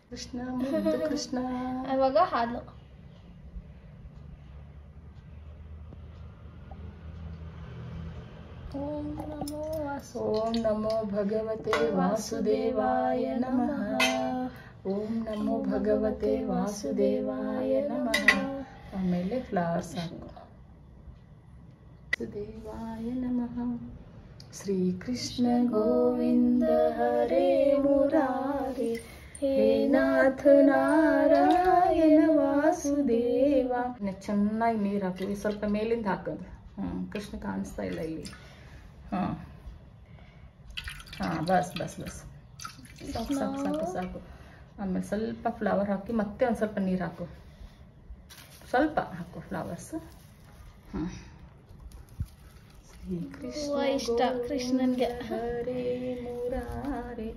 Speaker 3: ಕೃಷ್ಣ ಮುದ್ದು ಕೃಷ್ಣ.
Speaker 2: ಅವಾಗ ಹಾಲು.
Speaker 3: ಓಂ ನಮೋ ಭಗವತೆ ವಾಸುದೇವಾಯ ನಮಃ. ಓಂ ನಮೋ ಭಗವತೆ ವಾಸುದೇವಾಯ ನಮಃ. ಆಮೇಲೆ ಫ್ಲವರ್ಸ್ ಹಾಕು. ವಾಸುದೇವಾಯ ನಮಃ. ಶ್ರೀ ಕೃಷ್ಣ ಗೋವಿಂದ ಹರೇ ಮುರಾರಿ, ಹೇ ನಾಥ ನಾರಾಯಣ ವಾಸುದೇವ. ಚೆನ್ನಾಗಿ ನೀರು ಹಾಕಿ, ಸ್ವಲ್ಪ ಮೇಲಿಂದ ಹಾಕೋದು. ಕೃಷ್ಣ ಕಾಣಿಸ್ತಾ ಇಲ್ಲ ಇಲ್ಲಿ. ಬಸ್ ಬಸ್ ಬಸ್, ಸಾಕು ಸಾಕು ಸಾಕು ಸಾಕು. ಆಮೇಲೆ ಸ್ವಲ್ಪ ಫ್ಲವರ್ ಹಾಕಿ, ಮತ್ತೆ ಒಂದು ಸ್ವಲ್ಪ ನೀರು ಹಾಕು. ಸ್ವಲ್ಪ ಹಾಕು ಫ್ಲವರ್ಸ್. ಶ್ರೀ ಕೃಷ್ಣ
Speaker 2: ಇಷ್ಟ ಕೃಷ್ಣನ್ಗೆ.
Speaker 3: ಹರೇ ಮುರಾರಿ,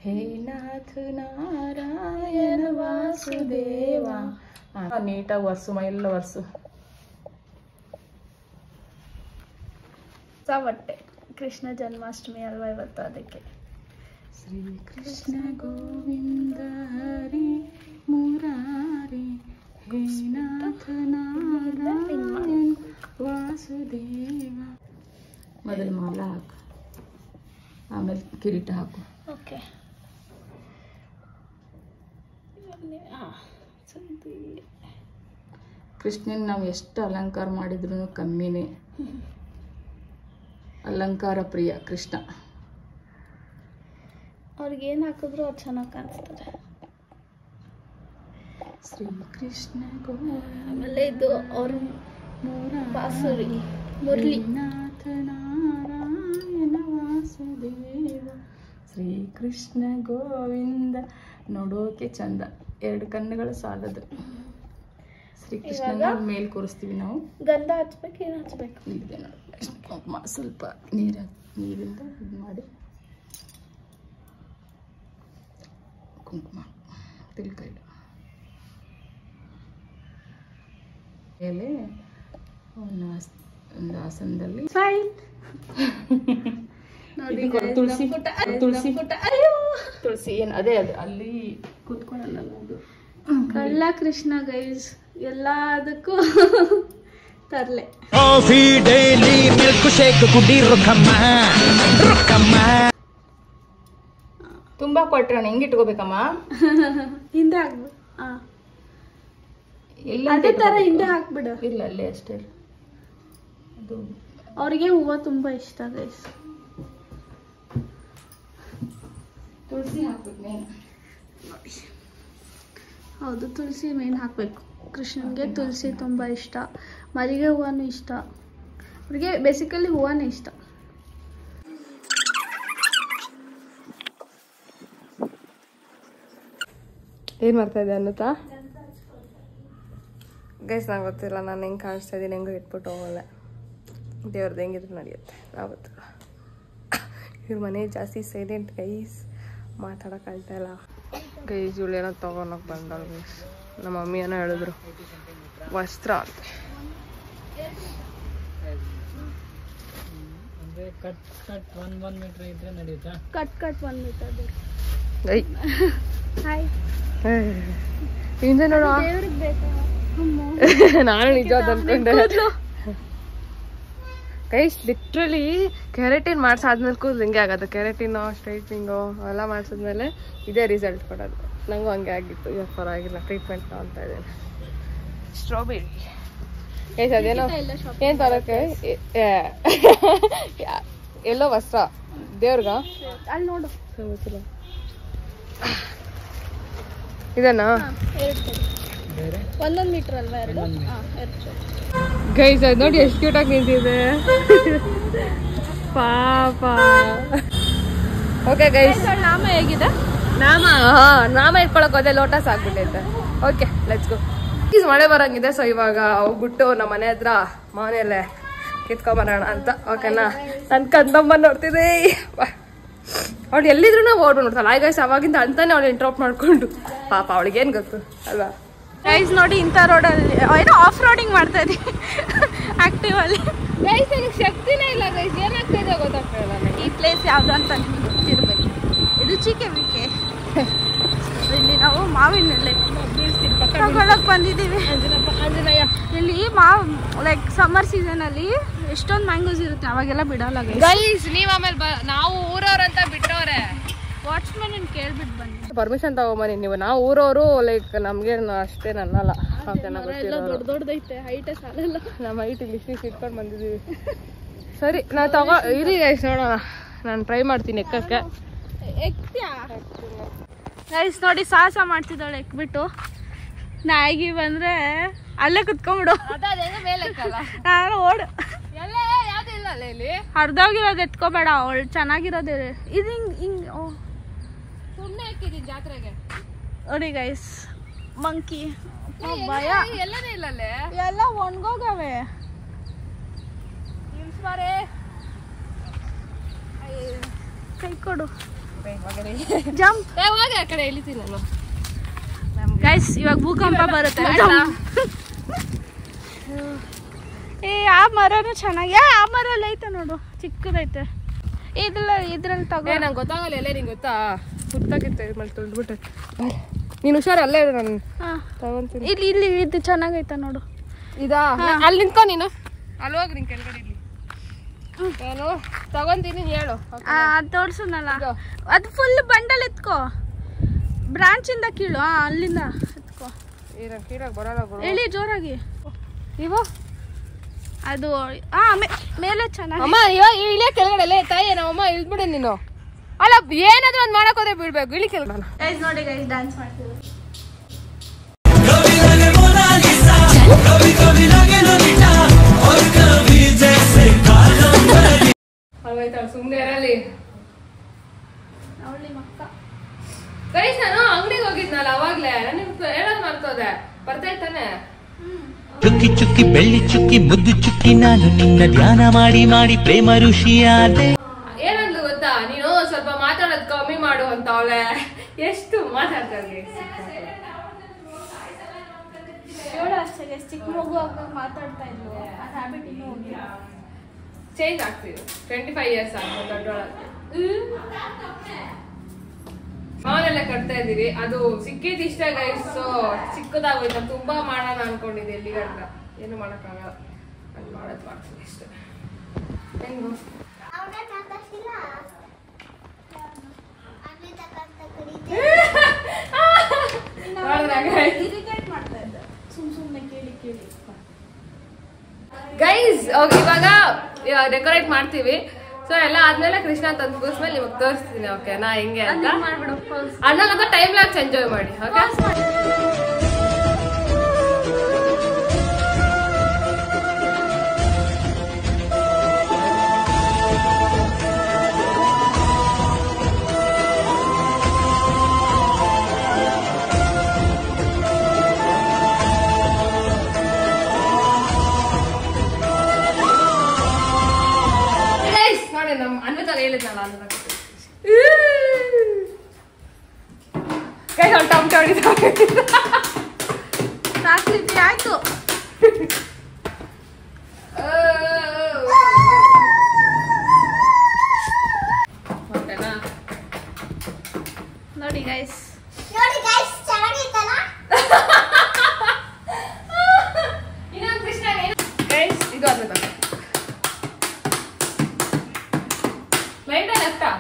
Speaker 3: ಹೇ ನಾಥ ನಾರಾಯಣ ವಾಸುದೇವ. ನೀಟಾಗಿ ಒರೆಸು, ಮೈಯೆಲ್ಲ ಒರೆಸು.
Speaker 2: ಬಟ್ಟೆ ಕೃಷ್ಣ ಜನ್ಮಾಷ್ಟಮಿ ಅಲ್ವಾ ಇವತ್ತು, ಅದಕ್ಕೆ.
Speaker 3: ಶ್ರೀ ಕೃಷ್ಣ ಗೋವಿಂದ ಹರಿ ಮುರಾರಿ, ಹೇ ನಾಥ ನಾರಾಯಣ ವಾಸುದೇವ. ಮೊದಲು ಮಾಲ ಹಾಕು, ಆಮೇಲೆ ಕಿರೀಟ ಹಾಕು.
Speaker 2: ಓಕೆ.
Speaker 3: ಕೃಷ್ಣನ್ ನಾವು ಎಷ್ಟು ಅಲಂಕಾರ ಮಾಡಿದ್ರು ಕಮ್ಮಿನೇ. ಅಲಂಕಾರ ಪ್ರಿಯ ಕೃಷ್ಣ.
Speaker 2: ಅವ್ರಿಗೆ ಏನು ಹಾಕಿದ್ರು ಅವ್ರು ಚೆನ್ನಾಗಿ ಕಾಣಿಸ್ತಾರೆ.
Speaker 3: ಶ್ರೀ ಕೃಷ್ಣ
Speaker 2: ಆಮೇಲೆ ಇದು ಅವ್ರ ಬಾಸುರಿ, ಮುರಳಿ.
Speaker 3: ನಾಥ ನಾರಾಯಣ ವಾಸುದೇವ. ಶ್ರೀ ಕೃಷ್ಣ ಗೋವಿಂದ. ನೋಡೋಕೆ ಚಂದ, ಎರಡು ಕಣ್ಣುಗಳು ಸಾಲದು. ಶ್ರೀ ಕೃಷ್ಣನ ಮೇಲೆ ಕೂರಿಸ್ತೀವಿ ನಾವು.
Speaker 2: ಗಂಧ ಹಚ್ಬೇಕು, ಏನು ಹಚ್ಬೇಕು?
Speaker 3: ಇಲ್ಲಿದೆ ನೋಡಿ, ಕುಂಕುಮ ಸ್ವಲ್ಪ ನೀರಿಂದ ಇದು ಮಾಡಿ ಕುಂಕುಮ ತಿಳ್ಕ ಇಡು. ಮೇಲೆ ಒಂದು ಆಸನದಲ್ಲಿ ತುಳಸಿ ತುಳಸಿ ತುಳಸಿ ಏನು ಅದೇ ಅದು ಅಲ್ಲಿ ಕೂತ್ಕೊಳ್ಳಲ್ಲ ಅದು.
Speaker 2: ಕಳ್ಳ ಕೃಷ್ಣ ಗೈಸ್, ಎಲ್ಲದಕ್ಕೂ ತರ್ಲೆ.
Speaker 8: ಕಾಫಿ ಡೈಲಿ ಮಿಲ್ಕ್ ಶೇಕ್ ಕುಡಿ ರೊಕ್ಕಮ್ಮ ರೊಕ್ಕಮ್ಮ.
Speaker 3: ತುಂಬಾ ಕೊಟ್ರೆ ಹೆಂಗೆ ಇಟ್ಕೋಬೇಕಮ್ಮ?
Speaker 2: ಹಿಂದೆ ಹಾಕ್ಬಿಡು. ಅದೇ ತರ ಹಿಂದೆ ಹಾಕ್ಬಿಡು.
Speaker 3: ಇಲ್ಲ ಅಲ್ಲೇ ಅಷ್ಟೇ. ಅದು
Speaker 2: ಅವ್ರಿಗೆ ಹೂವು ತುಂಬಾ ಇಷ್ಟ ಗೈಸ್.
Speaker 3: ತುಳಸಿ ಹಾಕ್ಬೇಕು ಮೇನ್.
Speaker 2: ಹೌದು, ತುಳಸಿ ಮೇನ್ ಹಾಕಬೇಕು. ಕೃಷ್ಣನ್ಗೆ ತುಳಸಿ ತುಂಬ ಇಷ್ಟ, ಮಲ್ಲಿಗೆ ಹೂವನೂ ಇಷ್ಟ. ಅವ್ರಿಗೆ ಬೇಸಿಕಲಿ ಹೂವನೇ ಇಷ್ಟ.
Speaker 1: ಏನು ಮಾಡ್ತಾ ಇದ್ದೆ ಅನ್ನುತ್ತಾ ಗೈಸ್? ನಂಗೆ ಗೊತ್ತಿಲ್ಲ ನಾನು ಹೆಂಗೆ ಕಾಣಿಸ್ತಾ ಇದ್ದೀನಿ, ಹೆಂಗೋ ಇಟ್ಬಿಟ್ಟು ಹೋಗಲ್ಲ. ದೇವ್ರದ್ದು ಹೆಂಗಿದ್ರು ನಡೆಯುತ್ತೆ, ನಾವು ಗೊತ್ತಿಲ್ಲ. ಇವ್ರ ಮನೆ ಜಾಸ್ತಿ ಸೈಲೆಂಟ್ ಗೈಸ್, ಮಾತಾಡೋಕ್ಕಾಗ್ತಾ ಇಲ್ಲ ಗೈಸ್. ಇವಳೇನೋ ತೊಗೊಳಕ್ಕೆ ಬಂದಳು ಗೈಸ್. ನಮ್ಮ ಮಮ್ಮಿ ಏನೋ ಹೇಳಿದ್ರು ವಸ್ತ್ರ ಅಂತ.
Speaker 2: ಕಟ್ 1 ಮೀಟರ್ ಹಾಯ್
Speaker 1: ಹಿಂದೆ ನೋಡು.
Speaker 2: ದೇವ್ರಿಗೆ ಬೇಕಾ?
Speaker 1: ನಾನು ನಿಜವಾದ ಅನ್ಕೊಂಡೆ ಗೈಸ್. ಲಿಟ್ರಲಿ ಕೆರಾಟಿನ್ ಮಾಡ್ಸಾದ್ಮೇಲೆ ಕೂದಲು ಹಿಂಗೆ ಆಗೋದು. ಕೆರಾಟಿನು ಸ್ಟ್ರೈಟ್ನಿಂಗು ಅವೆಲ್ಲ ಮಾಡಿಸಿದ್ಮೇಲೆ ಇದೇ ರಿಸಲ್ಟ್ ಕೊಡೋದು. ನಂಗೂ ಹಂಗೆ ಆಗಿತ್ತು. ಇವಾಗ ಪರವಾಗಿಲ್ಲ, ಟ್ರೀಟ್ಮೆಂಟ್ ತಗೊಳ್ತಾ ಇದ್ದೇನೆ. ಸ್ಟ್ರಾಬೆರಿ ಅದೇನೋ ಏನು ತರೋಕೆ ಎಲ್ಲೋ ವಸ್ತ್ರ ದೇವ್ರಿಗ
Speaker 2: ಅಲ್ಲಿ ನೋಡು
Speaker 1: ಗೊತ್ತಿಲ್ಲ. ಇದನ್ನ
Speaker 2: 1 ಮೀಟರ್ ಅಲ್ವಾ? 2
Speaker 1: ಗೈಸ್ ಅದು ನೋಡಿ ಎಷ್ಟು ಕ್ಯೂಟ್ ಆಗಿ ನಿಂತಿದೆ ಪಾಪ. ಓಕೆ ಗೈಸ್,
Speaker 2: ನಾಮ ಹೇಗಿದೆ?
Speaker 1: ನಾಮ ಇಟ್ಕೊಳಕ್ ಹೋದೆ ಲೋಟಸ್ ಆಗ್ಬಿಟ್ಟೈತೆ. Okay let's go. ಮಳೆ ಬರಂಗಿದೆ, ಸೊ ಇವಾಗ ಹೋಗ್ಬಿಟ್ಟು ನಮ್ಮ ಮನೆ ಹತ್ರ ಮನೆಯಲ್ಲೇ ಕಿತ್ಕೊಂಬರೋಣ ಅಂತ. ಓಕೆನಾ? ನನ್ ಕಂದಮ್ಮ ನೋಡ್ತಿದ್ದೆ, ಅವಳು ಎಲ್ಲಿದ್ರು ನಾವು ಓಡ್ಬಿಟ್ಟು ನೋಡ್ತಾಳೆ. ಆಯ್ ಗೈಸ್ ಅವಾಗಿಂದ ಅಂತಾನೆ ಅವಳು ಇಂಟ್ರಪ್ಟ್ ಮಾಡ್ಕೊಂಡು, ಪಾಪ ಅವಳಿಗೆ ಏನ್ ಗೊತ್ತು ಅಲ್ವಾ?
Speaker 2: ಗೈಸ್ ನೋಡಿ, ಇಂಥ ರೋಡಲ್ಲಿ ಏನೋ ಆಫ್ ರೋಡಿಂಗ್ ಮಾಡ್ತಾ ಇದ್ದೀವಿ ಆಕ್ಟಿವ್ ಅಲ್ಲಿ.
Speaker 1: ಗೈಸ್ ನನಗೆ ಶಕ್ತಿನೇ ಇಲ್ಲ ಗೈಸ್, ಏನಾಗ್ತಾ ಇದೆ ಗೊತ್ತಾಗ್ತಿಲ್ಲ.
Speaker 2: ಈ ಪ್ಲೇಸ್ ಯಾವ್ದು ಅಂತ ನಿಮ್ಗೆ ಗೊತ್ತಿರ್ಬೇಕು. ಇದು ಚಿಕೆವಿಕೆ. ಇಲ್ಲಿ ನಾವು ಮಾವಿನ ತಗೊಳಕ್ ಬಂದಿದ್ದೀವಿ. ಇಲ್ಲಿ ಲೈಕ್ ಸಮ್ಮರ್ ಸೀಸನ್ ಅಲ್ಲಿ ಎಷ್ಟೊಂದು ಮ್ಯಾಂಗೋಸ್ ಇರುತ್ತೆ, ಅವಾಗೆಲ್ಲ ಬಿಡಲ್ಲ
Speaker 1: ಗೈಸ್. ನೀವ್ ಆಮೇಲೆ ನಾವು ಊರವ್ರಂತ ಬಿಟ್ಟವ್ರೆ,
Speaker 2: ವಾಚ್ಮನ್ ಕೇಳ್ಬಿಟ್ಟು ಬನ್ನಿ,
Speaker 1: ಪರ್ಮಿಷನ್ ತಗೊಂಬನ್ನಿ ನೀವು. ನಾವು ಊರವರು, ಲೈಕ್ ನಮ್ಗೆ ಅಷ್ಟೇನು ಅನ್ನಲ್ಲ.
Speaker 2: ದೊಡ್ಡದೈತೆ, ಹೈಟೇ ಸಾಲಲ್ಲ.
Speaker 1: ನಮ್ಮ ಹೈಟ್ ಇಲ್ಲಿ ಇಟ್ಕೊಂಡು ಬಂದಿದ್ದೀವಿ. ಸರಿ ನಾವು ಇರಿ ಗೈಸ್, ನೋಡೋಣ. ನಾನು ಟ್ರೈ ಮಾಡ್ತೀನಿ ಎಕ್ಕಕ್ಕೆ.
Speaker 2: ಗೈಸ್ ನೋಡಿ, ಸಾಹಸ ಮಾಡ್ತಿದ್ದಾಳೆ ಎಕ್ಬಿಟ್ಟು. ನಾಯಿಗೆ ಬಂದ್ರೆ ಅಲ್ಲೇ ಕುತ್ಕೊಂಡ್ಬಿಡು, ನಾನು ಓಡು. ಹರ್ದೋಗಿರೋದು ಎತ್ಕೋಬೇಡ, ಅವಳು ಚೆನ್ನಾಗಿರೋದೇ ಇದು. ಹಿಂಗ್
Speaker 1: ಸುಮ್ಮನೆ ಹಾಕಿದೀನಿ ಜಾತ್ರೆಗೆ.
Speaker 2: ನೋಡಿ ಗೈಸ್, ಮಂಕಿ ಭಯ
Speaker 1: ಎಲ್ಲನೇ ಇಲ್ಲಲ್ಲೇ,
Speaker 2: ಎಲ್ಲ ಒಣಗೋಗವೆ. ಕೈ ಕೊಡು, ಜಂಪ್.
Speaker 1: ಹೋಗಿ ಆ ಕಡೆ ಇಳಿತೀನಿ ನಾನು.
Speaker 2: ಗೈಸ್ ಇವಾಗ ಭೂಕಂಪ ಬರುತ್ತೆ. ಏ ಆ ಮರನು ಚೆನ್ನಾಗಿ, ಆ ಮರ ಎಲ್ಲ ಐತೆ ನೋಡು, ಚಿಕ್ಕದೈತೆ. ಇದ್ರಲ್ಲಿ ತಗೋ.
Speaker 1: ನಂಗೆ ಗೊತ್ತಾಗಲ್ಲ ಎಲ್ಲ, ನಿಂಗೆ ಗೊತ್ತಾ? ಸುತ್ತಾಗಿತ್ತು ಮೇಲೆ ತುಳಿದ್ಬಿಟ್ಟೆ. ನೀನು ಹುಷಾರು, ಅಲ್ಲೇ ಇರು, ನಾನು ತಗೊಂತೀನಿ.
Speaker 2: ಇಲ್ಲಿ ಇದು ಚೆನ್ನಾಗೈತೆ ನೋಡು.
Speaker 1: ಇದಾ? ಅಲ್ಲಿ ನಿಂತ್ಕೊ ನೀನು, ಅಲ್ಲಿ ಹೋಗಿ ನಿನ್ ಕೆಳಗಡೆ ಇಲ್ಲಿ. ನಾನು ತಗೊಂತೀನಿ, ಹೇಳು.
Speaker 2: ಅದು ತೋರ್ಸನಲ್ಲ, ಅದು ಫುಲ್ ಬಂಡಲ್ ಎತ್ಕೋ, ಬ್ರಾಂಚ್ ಇಂದ ಕೀಳು. ಅಲ್ಲಿಂದ ಎತ್ಕೋ.
Speaker 1: ಕೀಳಕ್ ಬರಲ್ಲ,
Speaker 2: ಹೇಳಿ ಜೋರಾಗಿ.
Speaker 1: ನೀವು
Speaker 2: ಅದು ಮೇಲೆ ಚೆನ್ನಾಗಿ.
Speaker 1: ಅಮ್ಮ ಇಳಿಯ ಕೆಳಗಡೆ ತಾಯಿ, ನಮ್ಮಮ್ಮ ಇಳ್ಬಿಡೆ ನೀನು. ಅಲ್ಲ ಏನಾದ್ರೂ ಒಂದ್ ಮಾಡಕ್ ಹೋದ್ರೆ ಬೀಳ್ಬೇಕು, ಇಳಿ ಕೆಳಗಡೆ.
Speaker 2: ನೋಡಿ ಗೈಸ್, ಡ್ಯಾನ್ಸ್ ಮಾಡ್ತೀವಿ.
Speaker 1: ಸುಮ್ನೆ ಇರಲಿ. ಗೈಸ್ ನಾನು ಅಂಗಡಿಗೆ ಹೋಗಿದ್ನಲ್ಲ ಅವಾಗ್ಲೇ, ನನಗೆ ಹೇಳೋದ್ ಮರ್ತೋದೆ. ಬರ್ತಾ ಇತ್ತಾನೆ?
Speaker 8: ಚುಕ್ಕಿ ಚುಕ್ಕಿ ಬೆಳ್ಳಿ ಚುಕ್ಕಿ ಮುದ್ದು ಚುಕ್ಕಿ, ನಾನು ನಿನ್ನ ಧ್ಯಾನ ಮಾಡಿ ಮಾಡಿ ಪ್ರೇಮ ಋಷಿಯಾದೆ.
Speaker 1: ಏನಂದ್ಲು ಗೊತ್ತಾ? ನೀನು ಸ್ವಲ್ಪ ಮಾತಾಡೋದ್ ಕಮ್ಮಿ ಮಾಡು ಅಂತ. ಅವಳೆ ಎಷ್ಟು ಮಾತಾಡ್ತಾರೆ.
Speaker 2: ಚಿಕ್ಕ ಮಗು ಮಾತಾಡ್ತಾ ಇದ್ಲು, ಆ ಹ್ಯಾಬಿಟ್ ಇನ್ನೂ
Speaker 1: ಚೇಂಜ್ ಆಗ್ತಿದೆ. 25 years ಆಗ ದೊಡ್ಡೊಳಗೆ ಮಾವನೆಲ್ಲ ಕಟ್ತಾ ಇದೀವಿ. ಅದು ಸಿಕ್ಕಿದ್ ಇಷ್ಟ ಗೈಸ್, ಚಿಕ್ಕದಾಗೋಯ್ತು. ತುಂಬಾ ಮಾಡೋಣ ಅನ್ಕೊಂಡಿದ್ದೆ, ಎಲ್ಲಿ ಗಂಟ ಏನು ಮಾಡಕ್ಕಾಗಲ್ಲ. ಅದು ಮಾಡೋದು ಮಾಡ್ತೀನಿ ಇಷ್ಟ. ಹೆಂಗು ಗೈಸ್ ಇವಾಗ ಡೆಕೋರೇಟ್ ಮಾಡ್ತೀವಿ. ಸೊ ಎಲ್ಲ ಆದ್ಮೇಲೆ ಕೃಷ್ಣ ತಂದು ಕೂರಿಸ್ಮೇಲೆ ನಿಮಗೆ ತೋರಿಸ್ತೀನಿ. ಓಕೆನಾ ಹೆಂಗೆ ಅಂತ. ಅಣ್ಣಂತ ಟೈಮ್ ಲ್ಯಾಪ್ಸ್ ಎಂಜಾಯ್ ಮಾಡಿ. ಓಕೆ ನಮ್ಮ ಅನ್ವಿತಾಗ ಹೇಳಿದ್ನಲ್ಲ, ಕೈ ಟೊಮಟೊ
Speaker 2: ಸಾಕ್ಲಿಕ್ಕೆ ಆಯ್ತು. ನೋಡಿ ಗೈಸ್,
Speaker 1: ಇನ್ನೊಂದು ಕೃಷ್ಣ ಗೈಸ್, ಇದು ಅನ್ವಿತಾ ಲೈಟ್ ಲೆಫ್ಟಾ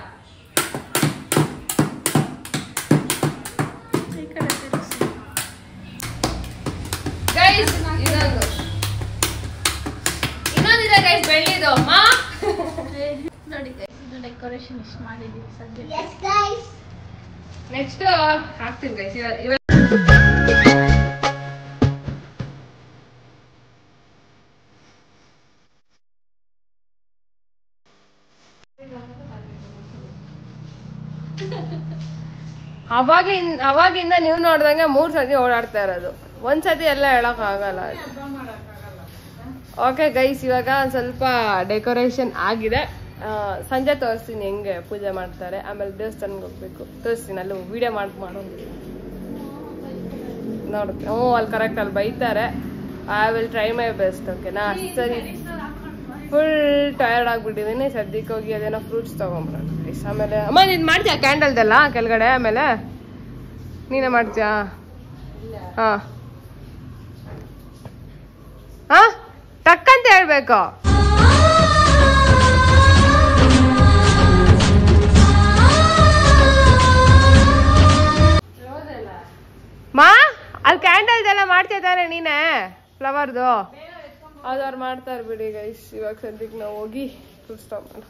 Speaker 1: ಗೈಸ್ ಬೆಳ್ಳಿದು
Speaker 2: ನೋಡಿ ಡೆಕೋರೇಷನ್ ಇಷ್ಟು ಮಾಡಿದೀವಿ ಸದ್ಯ.
Speaker 1: ನೆಕ್ಸ್ಟ್ ಹಾಕ್ತೀನಿ ಗೈಸ್. ಅವಾಗಿಂದ ನೀವು ನೋಡ್ದಂಗೆ 3 ಸತಿ ಓಡಾಡ್ತಾ ಇರೋದು, ಒಂದ್ಸತಿ ಎಲ್ಲ ಹೇಳಕ್ ಆಗಲ್ಲ. ಓಕೆ ಗೈಸ್, ಇವಾಗ ಒಂದ್ ಸ್ವಲ್ಪ ಡೆಕೋರೇಷನ್ ಆಗಿದೆ. ಸಂಜೆ ತೋರಿಸ್ತೀನಿ ಹೆಂಗೆ ಪೂಜೆ ಮಾಡ್ತಾರೆ. ಆಮೇಲೆ ದೇವಸ್ಥಾನಕ್ಕೆ ಹೋಗ್ಬೇಕು, ತೋರಿಸ್ತೀನಿ. ಅಲ್ಲಿ ವಿಡಿಯೋ ಮಾಡೋದು ನೋಡ್ತೀನಿ. ಅಲ್ಲಿ ಕರೆಕ್ಟ್ ಅಲ್ಲಿ ಬೈತಾರೆ. I will try my best. ಓಕೆನಾ? ಸರಿ, ಫುಲ್ ಟಯರ್ಡ್ ಆಗ್ಬಿಟ್ಟಿದ್ದೀನಿ. ಸದ್ಯಕ್ಕೆ ಹೋಗಿ ಅದೇನೋ ಫ್ರೂಟ್ಸ್ ತಗೊಂಡ್ಬರೋಣ. ಆಮೇಲೆ ಅಮ್ಮ ನೀನು ಮಾಡ್ತೀಯಾ ಕ್ಯಾಂಡಲ್ದೆಲ್ಲ ಕೆಳಗಡೆ? ಆಮೇಲೆ ನೀನೇ ಮಾಡ್ತೀಯಾ? ಹಾಂ ಹಾಂ ಟಕ್ಕಂತ ಹೇಳ್ಬೇಕು. ಮಾ ಅಲ್ಲಿ ಕ್ಯಾಂಡಲ್ದೆಲ್ಲ ಮಾಡ್ತಿದ್ದಾರೆ ನೀನೇ ಫ್ಲವರ್ದು? ಅವ್ರು ಮಾಡ್ತಾರೆ ಬಿಡಿ ಗೈಸ್. ಇವಾಗ ಸದ್ಯಕ್ಕೆ ನಾವು ಹೋಗಿ ಫ್ರೂಟ್ಸ್ ತಗೊಂಡು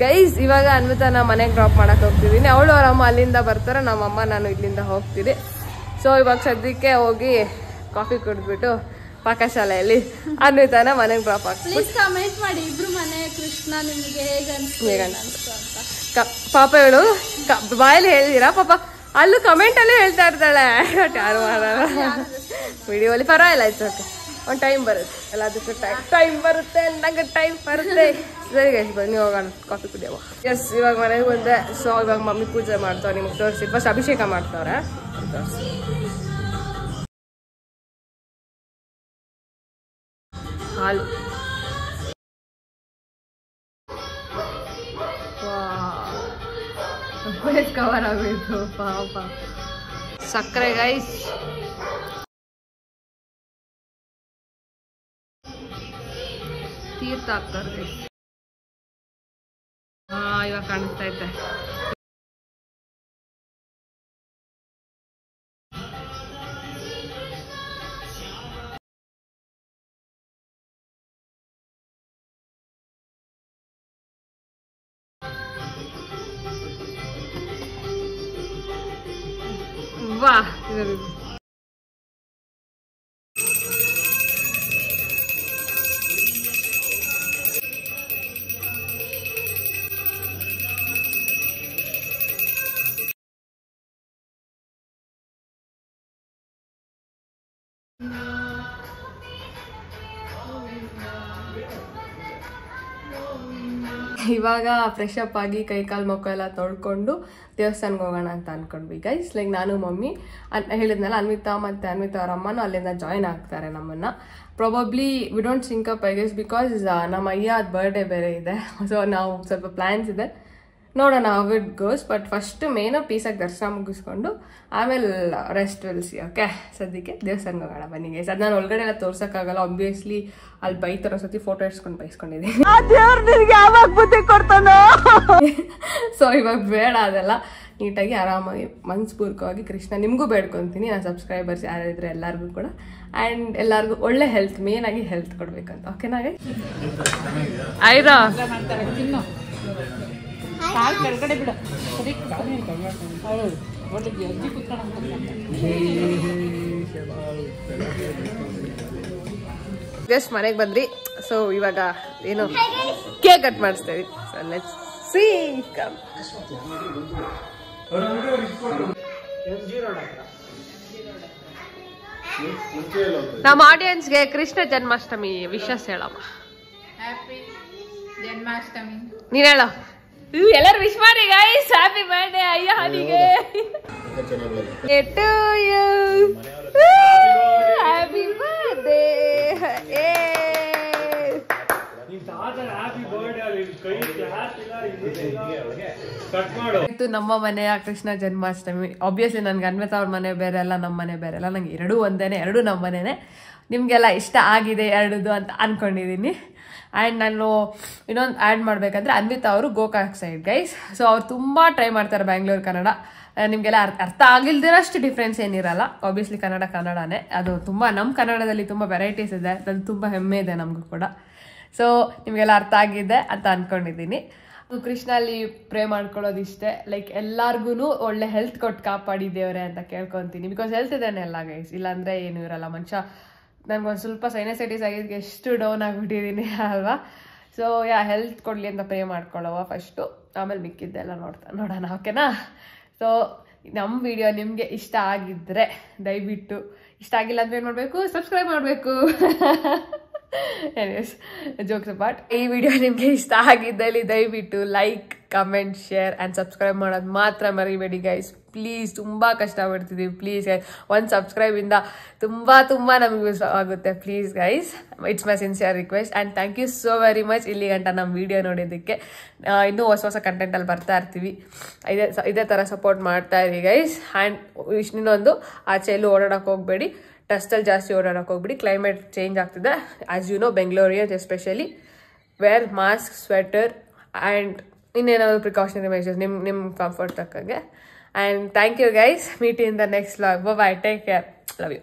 Speaker 1: ಗೈಸ್. ಇವಾಗ ಅನ್ವಿತಾನ ಮನೆಗೆ ಡ್ರಾಪ್ ಮಾಡಕ್ ಹೋಗ್ತಿದ್ದೀನಿ. ಅವಳು ಅವ್ರ ಅಮ್ಮ ಅಲ್ಲಿಂದ ಬರ್ತಾರೆ, ನಮ್ಮಮ್ಮ ನಾನು ಇಲ್ಲಿಂದ ಹೋಗ್ತೀನಿ. ಸೊ ಇವಾಗ ಸದ್ಯಕ್ಕೆ ಹೋಗಿ ಕಾಫಿ ಕುಡಿದ್ಬಿಟ್ಟು ಪಾಕಶಾಲೆಯಲ್ಲಿ ಅನ್ವಿತಾನ ಮನೆಗೆ ಡ್ರಾಪ್ ಆಗ್ತೀನಿ.
Speaker 2: ಪ್ಲೀಸ್ ಕಮೆಂಟ್ ಮಾಡಿ ಇಬ್ರು ಮನೆ ಕೃಷ್ಣ ನಿಮ್ಗೆ
Speaker 1: ಪಾಪ ಹೇಳು ಬಾಯಲ್ಲಿ ಹೇಳಿದೀರಾ ಪಾಪ? ಅಲ್ಲೂ ಕಮೆಂಟ್ ಅಲ್ಲೇ ಹೇಳ್ತಾ ಇರ್ತಾಳೆ. ಯಾರು ಮಾಡಲ್ಲ ವಿಡಿಯೋಲಿ, ಪರವಾಗಿಲ್ಲ. ಆಯ್ತು, ಓಕೆ. ಒಂದು ಟೈಮ್ ಬರುತ್ತೆ, ಎಲ್ಲದಕ್ಕೂ ಟೈಮ್ ಬರುತ್ತೆ. ನಂಗೆ ಟೈಮ್ ಬರುತ್ತೆ. ಸರಿ ಗೈಸ್, ಬನ್ನಿ ಹೋಗೋಣ ಕಾಫಿ ಕುಡಿಯವ. ಎಸ್, ಇವಾಗ ಮನೆಗೆ ಬಂದೆ. ಸೊ ಇವಾಗ ಮಮ್ಮಿ ಪೂಜೆ ಮಾಡ್ತಾವೆ, ನಿಮ್ಗೆ ತೋರಿಸಿ. ಫಸ್ಟ್ ಅಭಿಷೇಕ ಮಾಡ್ತಾವ್ರೆ, ತೋರಿಸಿ. ಹಾಲು ಕವರ್ ಆಗೋಯ್ತು ಪಾಪ. ಸಕ್ಕರೆ ಗೈಸ್. ತೀರ್ಥ ಹಾಕ್ತಾರೆ. ಇವಾಗ ಕಾಣಿಸ್ತಾ ಐತೆ. ವಾ, ಇವಾಗ ಫ್ರೆಶ್ ಅಪ್ ಆಗಿ ಕೈ ಕಾಲು ಮುಖ ಎಲ್ಲ ತೊಳ್ಕೊಂಡು ದೇವಸ್ಥಾನಕ್ಕೆ ಹೋಗೋಣ ಅಂತ ಅನ್ಕೊಂಡ್ವಿ ಗೈಸ್. ಲೈಕ್ ನಾನು ಮಮ್ಮಿ ಹೇಳಿದ್ನಲ್ಲ, ಅನ್ವಿತಾ ಮತ್ತು ಅನ್ವಿತಾ ಅವ್ರ ಅಮ್ಮನೂ ಅಲ್ಲಿಂದ ಜಾಯ್ನ್ ಆಗ್ತಾರೆ ನಮ್ಮನ್ನು. Probably we don't sync up I guess, because ನಮ್ಮ ಅಯ್ಯ ಅದು ಬರ್ಡೇ ಬೇರೆ ಇದೆ. ಸೊ ನಾವು ಸ್ವಲ್ಪ ಪ್ಲ್ಯಾನ್ಸ್ ಇದೆ, ನೋಡೋಣ how it goes. But first ಮೇನು ಪೀಸಾಗಿ ದರ್ಶನ ಮುಗಿಸ್ಕೊಂಡು ಆಮೇಲೆ ರೆಸ್ಟ್ ವಿಲ್ಸಿ. ಓಕೆ, ಸದ್ಯಕ್ಕೆ ದೇವಸ್ಥಾನಕ್ಕೆ ಹೋಗೋಣ ಬನ್ನಿ ಗೈಸ್. ಅದು ನಾನು ಒಳಗಡೆ ಎಲ್ಲ ತೋರ್ಸೋಕ್ಕಾಗಲ್ಲ, ಆಬ್ವಿಯಸ್ಲಿ ಅಲ್ಲಿ ಬೈತಾರೋ ಸತಿ ಫೋಟೋ ಇಡ್ಸ್ಕೊಂಡು ಬೈಸ್ಕೊಂಡಿದ್ದೀನಿ. ಸೊ ಇವಾಗ ಬೇಡ ಅದೆಲ್ಲ, ನೀಟಾಗಿ ಆರಾಮಾಗಿ ಮನಸ್ಪೂರ್ವಕವಾಗಿ ಕೃಷ್ಣ ನಿಮಗೂ ಬೇಡ್ಕೊತೀನಿ, ನಾನು ಸಬ್ಸ್ಕ್ರೈಬರ್ಸ್ ಯಾರಿದ್ರೆ ಎಲ್ಲರಿಗೂ ಕೂಡ. ಆ್ಯಂಡ್ ಎಲ್ಲರಿಗೂ ಒಳ್ಳೆ ಹೆಲ್ತ್, ಮೇನ್ ಆಗಿ ಹೆಲ್ತ್ ಕೊಡ್ಬೇಕಂತ. ಓಕೆನಾ ಗೈಸ್? ಆಯ್ತಾ ಜಸ್ಟ್ ಮನೆಗೆ ಬಂದ್ರಿ. ಸೊ ಇವಾಗ ಏನು ಕೇಕ್ ಕಟ್ ಮಾಡಿಸ್ತೇವೆ. So let's see. ನಮ್ಮ ಆಡಿಯನ್ಸ್ಗೆ ಕೃಷ್ಣ ಜನ್ಮಾಷ್ಟಮಿ ವಿಶಸ್ ಹೇಳಮ್ಮ.
Speaker 3: ಹ್ಯಾಪಿ ಜನ್ಮಾಷ್ಟಮಿ.
Speaker 1: ನೀನ್ ಹೇಳೋ. ಎಲ್ಲರೂ ವಿಶ್ ಮಾಡಿ ಗೈಸ್. ಹ್ಯಾಪಿ ಬರ್ಡೇ ಅಯ್ಯ ಹನಿಗೆ. Happy birthday. ಇದು ನಮ್ಮ ಮನೆಯ ಕೃಷ್ಣ ಜನ್ಮಾಷ್ಟಮಿ. ಆಬ್ವಿಯಸ್ಲಿ ನನ್ಗೆ ಅನ್ವಿತಾ ಅವ್ರ ಮನೆ ಬೇರೆ ಅಲ್ಲ, ನಮ್ಮ ಮನೆ ಬೇರೆ ಅಲ್ಲ, ನಂಗೆ ಎರಡೂ ಒಂದೇನೆ, ಎರಡೂ ನಮ್ಮ ಮನೆನೇ. ನಿಮಗೆಲ್ಲ ಇಷ್ಟ ಆಗಿದೆ ಎರಡದು ಅಂತ ಅನ್ಕೊಂಡಿದ್ದೀನಿ. ಆ್ಯಂಡ್ ನಾನು ಇನ್ನೊಂದು ಆ್ಯಡ್ ಮಾಡಬೇಕಂದ್ರೆ ಅನ್ವಿತಾ ಅವರು ಗೋಕಾಕ್ ಸೈಡ್ ಗೈಸ್. ಸೊ ಅವ್ರು ತುಂಬ ಟ್ರೈ ಮಾಡ್ತಾರೆ ಬ್ಯಾಂಗ್ಳೂರು ಕನ್ನಡ. ನಿಮಗೆಲ್ಲ ಅರ್ಥ ಆಗಿಲ್ದಿರೋಷ್ಟು ಡಿಫ್ರೆನ್ಸ್ ಏನಿರಲ್ಲ. ಆಬ್ವಿಯಸ್ಲಿ ಕನ್ನಡನೇ, ಅದು ತುಂಬ ನಮ್ಮ ಕನ್ನಡದಲ್ಲಿ ತುಂಬ ವೆರೈಟೀಸ್ ಇದೆ, ಅದು ತುಂಬ ಹೆಮ್ಮೆ ಇದೆ ನಮಗೂ ಕೂಡ. ಸೊ ನಿಮಗೆಲ್ಲ ಅರ್ಥ ಆಗಿದೆ ಅಂತ ಅಂದ್ಕೊಂಡಿದ್ದೀನಿ. ಕೃಷ್ಣಲ್ಲಿ ಪ್ರೇ ಮಾಡ್ಕೊಳ್ಳೋದಿಷ್ಟೇ, ಲೈಕ್ ಎಲ್ಲಾರ್ಗು ಒಳ್ಳೆ ಹೆಲ್ತ್ ಕೊಟ್ಟು ಕಾಪಾಡಿ ದೇವ್ರೆ ಅಂತ ಕೇಳ್ಕೊತೀನಿ. ಬಿಕಾಸ್ ಹೆಲ್ತ್ ಇದೇನೆ ಎಲ್ಲ ಗೈಸ್, ಇಲ್ಲಾಂದರೆ ಏನೂ ಇರಲ್ಲ. ಮನುಷ್ಯ ನನಗೊಂದು ಸ್ವಲ್ಪ ಸೈನಸೈಟಿಸ್ ಆಗಿದ್ದಕ್ಕೆ ಎಷ್ಟು ಡೌನ್ ಆಗಿಬಿಟ್ಟಿದ್ದೀನಿ ಅಲ್ವಾ. ಸೊ ಹೆಲ್ತ್ ಕೊಡಲಿ ಅಂತ ಪ್ರೇ ಮಾಡ್ಕೊಳ್ಳೋವ ಫಸ್ಟು, ಆಮೇಲೆ ಮಿಕ್ಕಿದ್ದೆಲ್ಲ ನೋಡೋಣ, ಓಕೆನಾ. ಸೊ ನಮ್ಮ ವಿಡಿಯೋ ನಿಮಗೆ ಇಷ್ಟ ಆಗಿದ್ದರೆ ದಯವಿಟ್ಟು, ಇಷ್ಟ ಆಗಿಲ್ಲ ಅಂದರೆ ಏನು ಮಾಡಬೇಕು, ಸಬ್ಸ್ಕ್ರೈಬ್ ಮಾಡಬೇಕು. ಎನಿವೇಸ್ ಜೋಕ್ಸ್ ಅಪಾರ್ಟ್, ಈ ವಿಡಿಯೋ ನಿಮಗೆ ಇಷ್ಟ ಆಗಿದ್ದಲ್ಲಿ ದಯವಿಟ್ಟು like, comment, share and subscribe ಮಾಡೋದು ಮಾತ್ರ ಮರಿಬೇಡಿ ಗೈಸ್. ಪ್ಲೀಸ್, ತುಂಬ ಕಷ್ಟಪಡ್ತಿದ್ದೀವಿ. ಪ್ಲೀಸ್ ಗೈಸ್, ಒಂದು ಸಬ್ಸ್ಕ್ರೈಬಿಂದ ತುಂಬ ನಮಗೆ ಯೂಸ್ ಆಗುತ್ತೆ. Please guys, it's my sincere request and thank you so very much ಇಲ್ಲಿ ಗಂಟ ನಮ್ಮ ವಿಡಿಯೋ ನೋಡೋದಕ್ಕೆ. ಇನ್ನೂ ಹೊಸ ಕಂಟೆಂಟಲ್ಲಿ ಬರ್ತಾ ಇರ್ತೀವಿ, ಇದೇ ಥರ ಸಪೋರ್ಟ್ ಮಾಡ್ತಾ ಇರಿ ಗೈಸ್. ಆ್ಯಂಡ್ ಇನ್ನೊಂದು, ಆಚೆ ಎಲ್ಲೂ ಓಡಾಡೋಕೆ ಹೋಗಬೇಡಿ, ಡಸ್ಟಲ್ಲಿ ಜಾಸ್ತಿ ಓಡಾಡೋಕೆ ಹೋಗ್ಬಿಡಿ. ಕ್ಲೈಮೇಟ್ ಚೇಂಜ್ ಆಗ್ತಿದೆ, as you know, Bangaloreans especially wear mask, sweater and ಇನ್ನೇನಾದ್ರು ಪ್ರಿಕಾಷನರಿ ಮೆಷರ್ಸ್ ನಿಮ್ಮ ಕಂಫರ್ಟ್ ತಕ್ಕಂಗೆ. And thank you guys, meet in the next vlog. Bye, take care, love you.